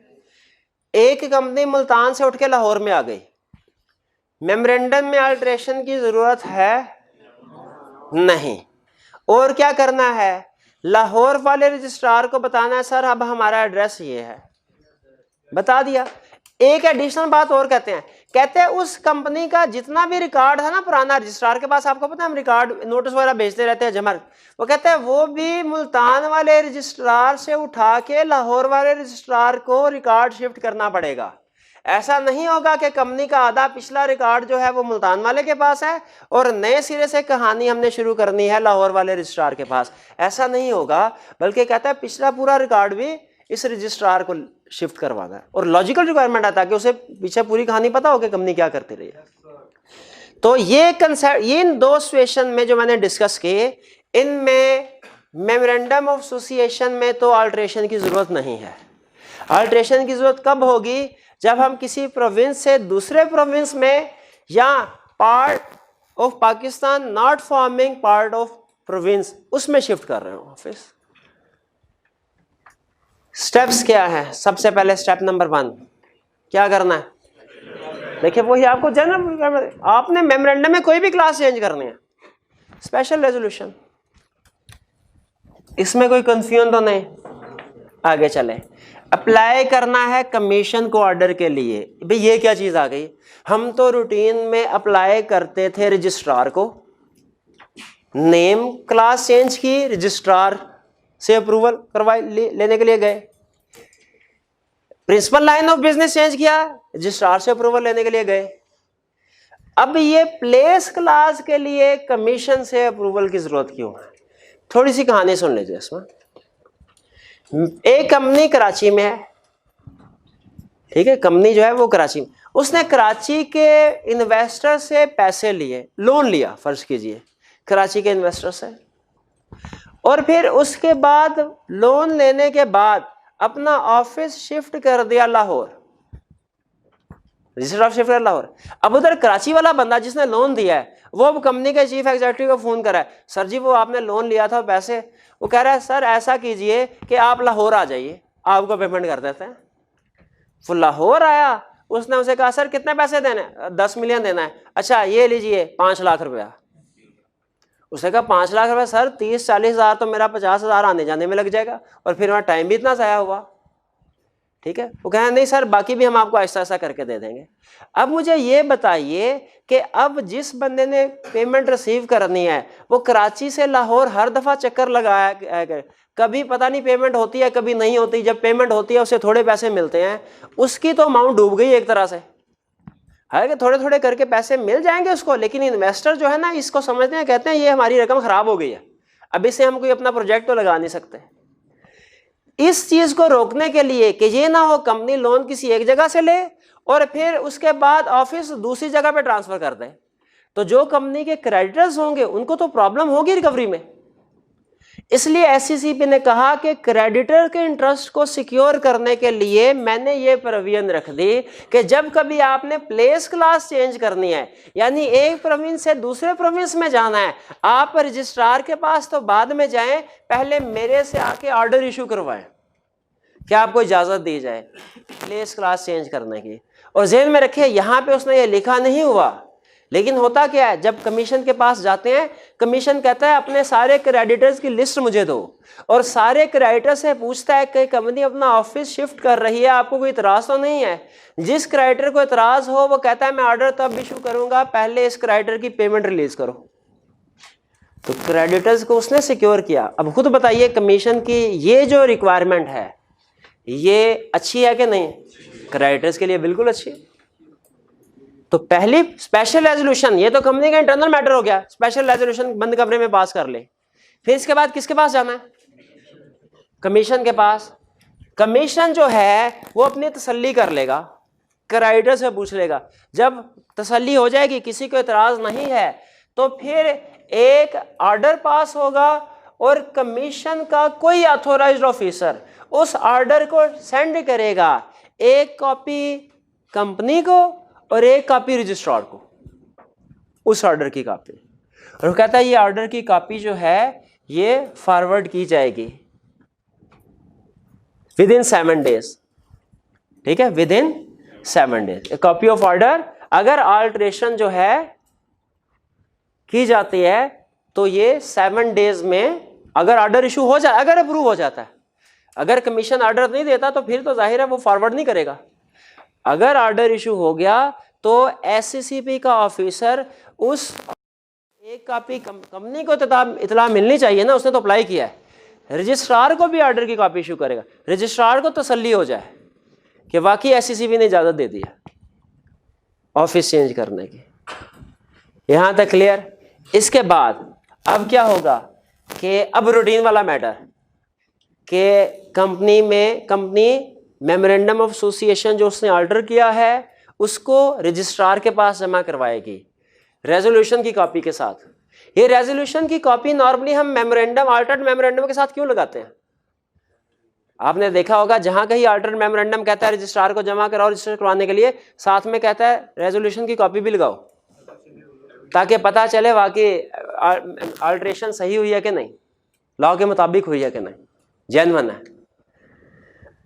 एक कंपनी मुल्तान से उठ के लाहौर में आ गई, मेमोरेंडम में अल्ट्रेशन की जरूरत है? नहीं। और क्या करना है? लाहौर वाले रजिस्ट्रार को बताना है सर अब हमारा एड्रेस ये है, बता दिया। एक एडिशनल बात और कहते हैं उस कंपनी का जितना भी रिकॉर्ड है ना पुराना रजिस्ट्रार के पास, आपको पता है हम रिकॉर्ड नोटिस वगैरह भेजते रहते हैं जमा, वो कहते हैं वो भी मुल्तान वाले रजिस्ट्रार से उठा के लाहौर वाले रजिस्ट्रार को रिकॉर्ड शिफ्ट करना पड़ेगा। ऐसा नहीं होगा कि कंपनी का आधा पिछला रिकॉर्ड जो है वो मुल्तान वाले के पास है और नए सिरे से कहानी हमने शुरू करनी है लाहौर वाले रजिस्ट्रार के पास, ऐसा नहीं होगा। बल्कि कहता है पिछला पूरा रिकॉर्ड भी इस रजिस्ट्रार को शिफ्ट करवाना है और लॉजिकल रिक्वायरमेंट है ताकि उसे पीछे पूरी कहानी पता हो कि कंपनी क्या करती रही है। तो ये कंसेप्ट, ये इन दो सिचुएशन में जो मैंने डिस्कस किए, इनमें मेमोरेंडम ऑफ एसोसिएशन में तो अल्ट्रेशन की जरूरत नहीं है। अल्ट्रेशन की जरूरत कब होगी? जब हम किसी प्रोविंस से दूसरे प्रोविंस में या part of Pakistan not forming part of province उसमें शिफ्ट कर रहे हो ऑफिस। स्टेप्स क्या है? सबसे पहले स्टेप नंबर 1 क्या करना है? देखिए वही आपको जनरल, आपने मेमोरेंडम में कोई भी क्लास चेंज करनी है, स्पेशल रेजोल्यूशन, इसमें कोई कंफ्यूजन तो नहीं। आगे चले, अप्लाई करना है कमीशन को ऑर्डर के लिए। भाई ये क्या चीज आ गई? हम तो रूटीन में अप्लाई करते थे रजिस्ट्रार को, नेम क्लास चेंज की, रजिस्ट्रार से अप्रूवल करवाई लेने के लिए गए, principal line of business change किया, रजिस्ट्रार से अप्रूवल लेने के लिए गए। अब ये प्लेस क्लास के लिए कमीशन से अप्रूवल की जरूरत क्यों है? थोड़ी सी कहानी सुन लीजिए इसमें। एक कंपनी कराची में है, ठीक है, कंपनी जो है वो कराची में, उसने कराची के इन्वेस्टर से पैसे लिए, लोन लिया फर्ज कीजिए कराची के इन्वेस्टर से, और फिर उसके बाद लोन लेने के बाद अपना ऑफिस शिफ्ट कर दिया लाहौर, रजिस्टर ऑफ शिफ्ट कर लाहौर। अब उधर कराची वाला बंदा जिसने लोन दिया है वो अब कंपनी के चीफ एग्जीक्यूटिव को फोन करा है, सर जी वो आपने लोन लिया था पैसे, वो कह रहा है सर ऐसा कीजिए कि आप लाहौर आ जाइए, आपको पेमेंट कर देते हैं। वो लाहौर आया, उसने उसे कहा सर कितने पैसे देने? 10 मिलियन देना है। अच्छा ये लीजिए 5 लाख रुपया। उसने कहा 5 लाख रुपया सर, 30-40 हज़ार तो मेरा 50 हज़ार आने जाने में लग जाएगा और फिर वहाँ टाइम भी इतना ज़ाया हुआ, ठीक है। वो कहा नहीं सर बाकी भी हम आपको ऐसा ऐसा करके दे देंगे। अब मुझे ये बताइए कि अब जिस बंदे ने पेमेंट रिसीव करनी है वो कराची से लाहौर हर दफ़ा चक्कर लगाया, कभी पता नहीं पेमेंट होती है कभी नहीं होती, जब पेमेंट होती है उसे थोड़े पैसे मिलते हैं, उसकी तो अमाउंट डूब गई एक तरह से। हालांकि थोड़े थोड़े करके पैसे मिल जाएंगे उसको, लेकिन इन्वेस्टर जो है ना इसको समझते हैं, कहते हैं ये हमारी रकम खराब हो गई है, अब इससे हम कोई अपना प्रोजेक्ट तो लगा नहीं सकते। इस चीज को रोकने के लिए कि ये ना हो कंपनी लोन किसी एक जगह से ले और फिर उसके बाद ऑफिस दूसरी जगह पे ट्रांसफर कर दे, तो जो कंपनी के क्रेडिटर्स होंगे उनको तो प्रॉब्लम होगी रिकवरी में। इसलिए एससीसीपी ने कहा कि क्रेडिटर के इंटरेस्ट को सिक्योर करने के लिए मैंने ये प्रोविजन रख दी कि जब कभी आपने प्लेस क्लास चेंज करनी है, यानी एक प्रोविंस से दूसरे प्रोविंस में जाना है, आप रजिस्ट्रार के पास तो बाद में जाएं, पहले मेरे से आके ऑर्डर इशू करवाएं कि आपको इजाजत दी जाए प्लेस क्लास चेंज करने की। और जेल में रखिए यहाँ पे उसने ये लिखा नहीं हुआ, लेकिन होता क्या है जब कमीशन के पास जाते हैं, कमीशन कहता है अपने सारे क्रेडिटर्स की लिस्ट मुझे दो, और सारे क्रेडिटर से पूछता है कि कंपनी अपना ऑफिस शिफ्ट कर रही है, आपको कोई इतराज तो नहीं है। जिस क्रेडिटर को इतराज हो वो कहता है मैं ऑर्डर तब इशू करूंगा, पहले इस क्रेडिटर की पेमेंट रिलीज करो। तो क्रेडिटर्स को उसने सिक्योर किया। अब खुद बताइए कमीशन की ये जो रिक्वायरमेंट है ये अच्छी है कि नहीं? क्रेडिटर्स के लिए बिल्कुल अच्छी है। तो पहली स्पेशल रेजोल्यूशन, ये तो कंपनी का इंटरनल मैटर हो गया, स्पेशल रेजोल्यूशन बंद कमरे में पास कर ले। फिर इसके बाद किसके पास जाना है? कमीशन के पास। कमीशन जो है वो अपनी तसल्ली कर लेगा, क्रेडिटर से पूछ लेगा। जब तसल्ली हो जाएगी किसी को एतराज नहीं है तो फिर एक ऑर्डर पास होगा और कमीशन का कोई अथॉराइज्ड ऑफिसर उस ऑर्डर को सेंड करेगा, एक कॉपी कंपनी को और एक कॉपी रजिस्ट्रार को, उस ऑर्डर की कॉपी। और वो कहता है ये ऑर्डर की कॉपी जो है ये फॉरवर्ड की जाएगी विद इन 7 days, ठीक है, with in 7 days। Copy of order अगर अल्टरेशन जो है की जाती है तो ये 7 days में, अगर ऑर्डर इशू हो जाए, अगर अप्रूव हो जाता है, अगर कमीशन ऑर्डर नहीं देता तो फिर तो जाहिर है वो फॉरवर्ड नहीं करेगा। अगर ऑर्डर इशू हो गया तो एससीसीपी का ऑफिसर उस एक कॉपी कंपनी को इतला मिलनी चाहिए ना, उसने तो अप्लाई किया है, रजिस्ट्रार को भी ऑर्डर की कॉपी इशू करेगा, रजिस्ट्रार को तसल्ली हो जाए कि वाकई एससीसीपी ने इजाजत दे दी है ऑफिस चेंज करने की। यहां तक क्लियर। इसके बाद अब क्या होगा कि अब रूटीन वाला मैटर कि कंपनी मेमोरेंडम ऑफ एसोसिएशन जो उसने ऑर्डर किया है उसको रजिस्ट्रार के पास जमा करवाएगी रेजोल्यूशन की कॉपी के साथ। ये रेजोल्यूशन की कॉपी नॉर्मली हम मेमोरेंडम, अल्टर्ड मेमोरेंडम के साथ क्यों लगाते हैं? आपने देखा होगा जहां कहीं अल्टर्ड मेमोरेंडम कहता है रजिस्ट्रार को जमा कराओ रजिस्टर करवाने के लिए, साथ में कहता है रेजोल्यूशन की कॉपी भी लगाओ, ताकि पता चले वाकई अल्ट्रेशन सही हुई है कि नहीं, लॉ के मुताबिक हुई है कि नहीं, जेन्युइन है।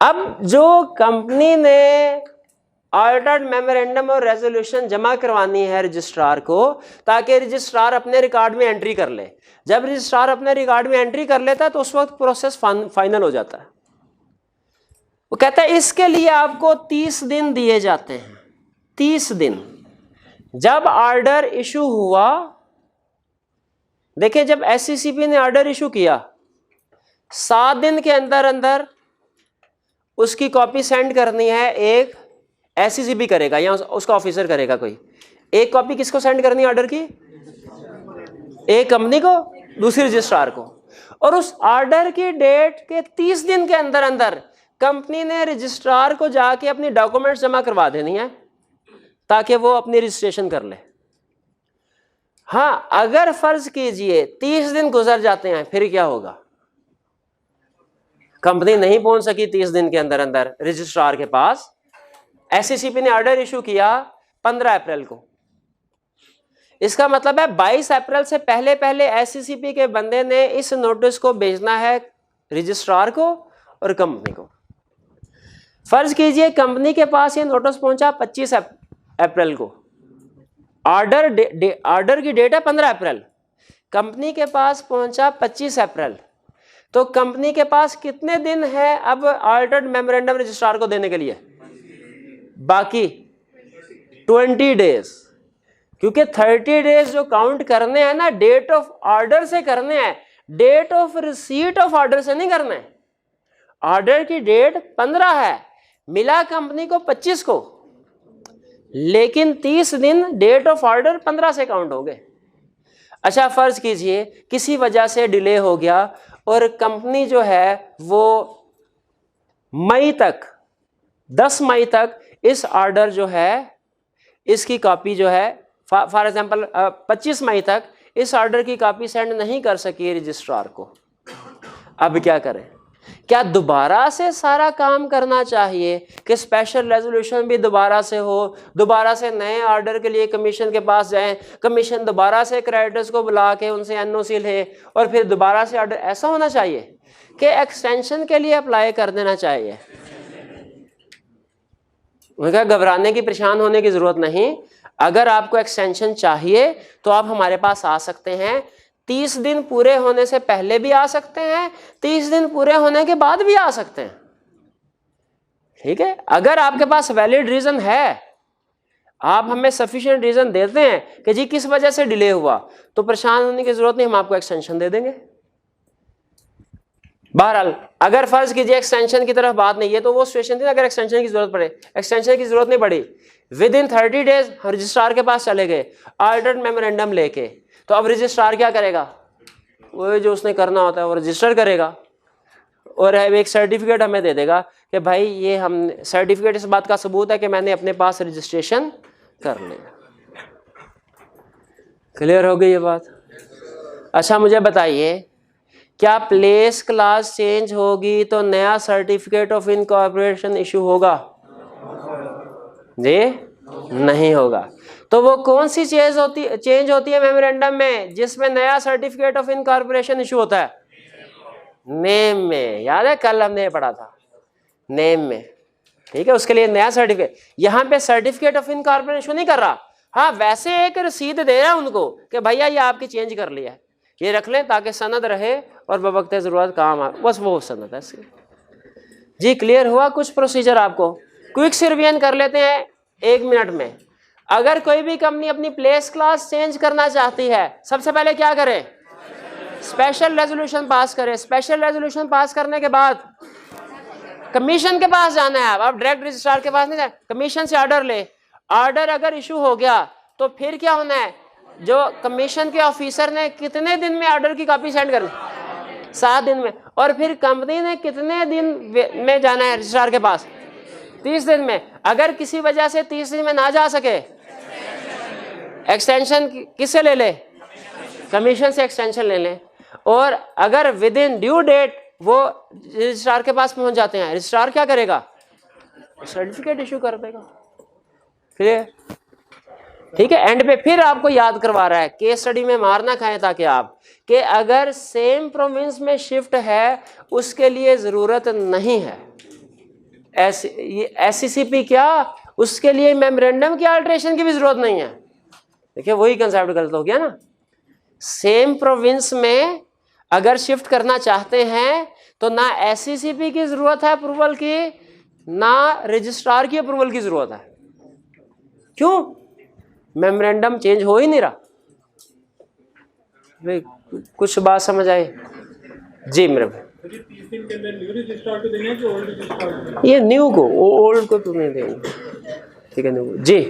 अब जो कंपनी ने अल्टर्ड मेमोरेंडम और रेजोल्यूशन जमा करवानी है रजिस्ट्रार को, ताकि रजिस्ट्रार अपने रिकॉर्ड में एंट्री कर ले, जब रजिस्ट्रार अपने रिकॉर्ड में एंट्री कर लेता है तो उस वक्त प्रोसेस फाइनल हो जाता है। वो कहता है इसके लिए आपको 30 दिन दिए जाते हैं। 30 दिन जब ऑर्डर इशू हुआ, देखिए जब एससीसीपी ने ऑर्डर इशू किया 7 दिन के अंदर अंदर उसकी कॉपी सेंड करनी है। एक एससीसीपी करेगा या उसका ऑफिसर करेगा कोई, एक कॉपी किसको सेंड करनी है ऑर्डर की? एक कंपनी को, दूसरी रजिस्ट्रार को। और उस ऑर्डर की डेट के 30 दिन के अंदर अंदर कंपनी ने रजिस्ट्रार को जाके अपनी डॉक्यूमेंट्स जमा करवा देनी है ताकि वो अपनी रजिस्ट्रेशन कर ले। हाँ, अगर फर्ज कीजिए 30 दिन गुजर जाते हैं फिर क्या होगा? कंपनी नहीं पहुंच सकी 30 दिन के अंदर अंदर रजिस्ट्रार के पास, एससीसीपी ने ऑर्डर इशू किया 15 अप्रैल को। इसका मतलब है 22 अप्रैल से पहले पहले एससीसीपी के बंदे ने इस नोटिस को भेजना है रजिस्ट्रार को और कंपनी को। फर्ज कीजिए कंपनी के पास ये नोटिस पहुंचा 25 अप्रैल को, ऑर्डर की डेट है 15 अप्रैल, कंपनी के पास पहुंचा 25 अप्रैल, तो कंपनी के पास कितने दिन है अब ऑल्टर्ड मेमोरेंडम रजिस्ट्रार को देने के लिए? बाकी 20 डेज, क्योंकि 30 डेज जो काउंट करने हैं ना डेट ऑफ ऑर्डर से करने हैं, date of receipt of order से नहीं करने। ऑर्डर की डेट 15 है, मिला कंपनी को 25 को, लेकिन 30 दिन डेट ऑफ ऑर्डर 15 से काउंट हो गए। अच्छा, फर्ज कीजिए किसी वजह से डिले हो गया और कंपनी जो है वो मई तक, 10 मई तक इस ऑर्डर जो है इसकी कॉपी जो है फॉर एग्जांपल 25 मई तक इस ऑर्डर की कॉपी सेंड नहीं कर सकी रजिस्ट्रार को। अब क्या करें? क्या दोबारा से सारा काम करना चाहिए कि स्पेशल रेजोल्यूशन भी दोबारा से हो, दोबारा से नए ऑर्डर के लिए कमीशन के पास जाएं, कमीशन दोबारा से क्रेडिटर्स को बुला के उनसे एनओसी ले और फिर दोबारा से ऑर्डर? ऐसा होना चाहिए कि एक्सटेंशन के लिए अप्लाई कर देना चाहिए? उनका घबराने की, परेशान होने की जरूरत नहीं। अगर आपको एक्सटेंशन चाहिए तो आप हमारे पास आ सकते हैं, 30 दिन पूरे होने से पहले भी आ सकते हैं, 30 दिन पूरे होने के बाद भी आ सकते हैं। ठीक है, अगर आपके पास वैलिड रीजन है, आप हमें सफिशिएंट रीजन देते हैं कि जी किस वजह से डिले हुआ, तो परेशान होने की जरूरत नहीं, हम आपको एक्सटेंशन दे देंगे। बहरहाल अगर फर्ज कीजिए एक्सटेंशन की तरफ बात नहीं है तो वो सिचुएशन थी अगर एक्सटेंशन की जरूरत पड़े, एक्सटेंशन की जरूरत नहीं पड़ी, विद इन 30 डेज रजिस्ट्रार के पास चले गए ऑल्टर्ड मेमोरेंडम लेके, तो अब रजिस्ट्रार क्या करेगा? वो जो उसने करना होता है वो रजिस्टर करेगा और एक सर्टिफिकेट हमें दे देगा कि भाई ये हम सर्टिफिकेट इस बात का सबूत है कि मैंने अपने पास रजिस्ट्रेशन कर लिया। क्लियर हो गई ये बात? अच्छा, मुझे बताइए क्या प्लेस क्लास चेंज होगी तो नया सर्टिफिकेट ऑफ इनकॉर्पोरेशन इशू होगा? जी नहीं होगा। तो वो कौन सी चेंज होती है मेमोरेंडम में जिसमें नया सर्टिफिकेट ऑफ इनकॉर्पोरेशन इशू होता है? नेम में। याद है कल हमने पढ़ा था, नेम में। ठीक है, उसके लिए नया सर्टिफिकेट। यहाँ पे सर्टिफिकेट ऑफ इनकॉर्पोरेशन इशू नहीं कर रहा, हाँ वैसे एक रसीद दे रहा है उनको कि भैया ये आपकी चेंज कर लिया है, ये रख लें ताकि सनद रहे और बवक्त ज़रूरत काम आ, बस वो सनद है इसकी। जी क्लियर हुआ कुछ प्रोसीजर आपको? क्विक से रिवीजन कर लेते हैं 1 मिनट में। अगर कोई भी कंपनी अपनी प्लेस क्लास चेंज करना चाहती है, सबसे पहले क्या करे? स्पेशल रेजोल्यूशन पास करे। स्पेशल रेजोल्यूशन पास करने के बाद कमीशन के पास जाना है। आप डायरेक्ट रजिस्ट्रार के पास नहीं जाए, कमीशन से ऑर्डर ले। ऑर्डर अगर इशू हो गया तो फिर क्या होना है? जो कमीशन के ऑफिसर ने कितने दिन में ऑर्डर की कॉपी सेंड करनी? 7 दिन में। और फिर कंपनी ने कितने दिन में जाना है रजिस्ट्रार के पास? 30 दिन में। अगर किसी वजह से 30 दिन में ना जा सके, एक्सटेंशन किससे ले ले? कमीशन से एक्सटेंशन ले लें। और अगर विद इन ड्यू डेट वो रजिस्ट्रार के पास पहुंच जाते हैं, रजिस्ट्रार क्या करेगा? सर्टिफिकेट इशू कर देगा। क्लियर? ठीक है। एंड पे फिर आपको याद करवा रहा है, केस स्टडी में मार ना खाएं, ताकि आप कि अगर सेम प्रोविंस में शिफ्ट है उसके लिए जरूरत नहीं है। SCCP क्या, उसके लिए मेमोरेंडम की अल्टरेशन की भी जरूरत नहीं है। देखिए वही कंसेप्ट गलत हो गया ना। सेम प्रोविंस में अगर शिफ्ट करना चाहते हैं तो ना SCCP की जरूरत है अप्रूवल की, ना रजिस्ट्रार की अप्रूवल की जरूरत है। क्यों? मेमोरेंडम चेंज हो ही नहीं रहा। कुछ बात समझ आई? जी मेरे भाई, ये न्यू को, ओल्ड को तो नहीं देंगे। ठीक है, न्यू को जी।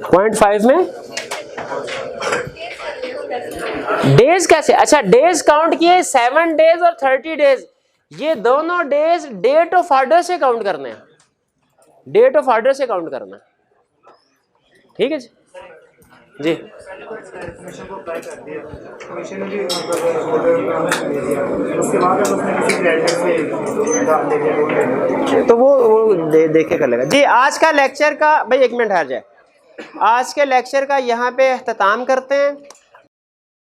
0.5 में डेज कैसे? अच्छा, डेज काउंट किए 7 डेज और 30 डेज। ये दोनों डेज डेट ऑफ ऑर्डर से काउंट करने हैं। डेट ऑफ ऑर्डर से काउंट करना है। ठीक है जी। जी तो वो देखे कर लेगा जी। आज का लेक्चर का भाई 1 मिनट ठहर जाए। आज के लेक्चर का यहाँ पे अख्ताम करते हैं।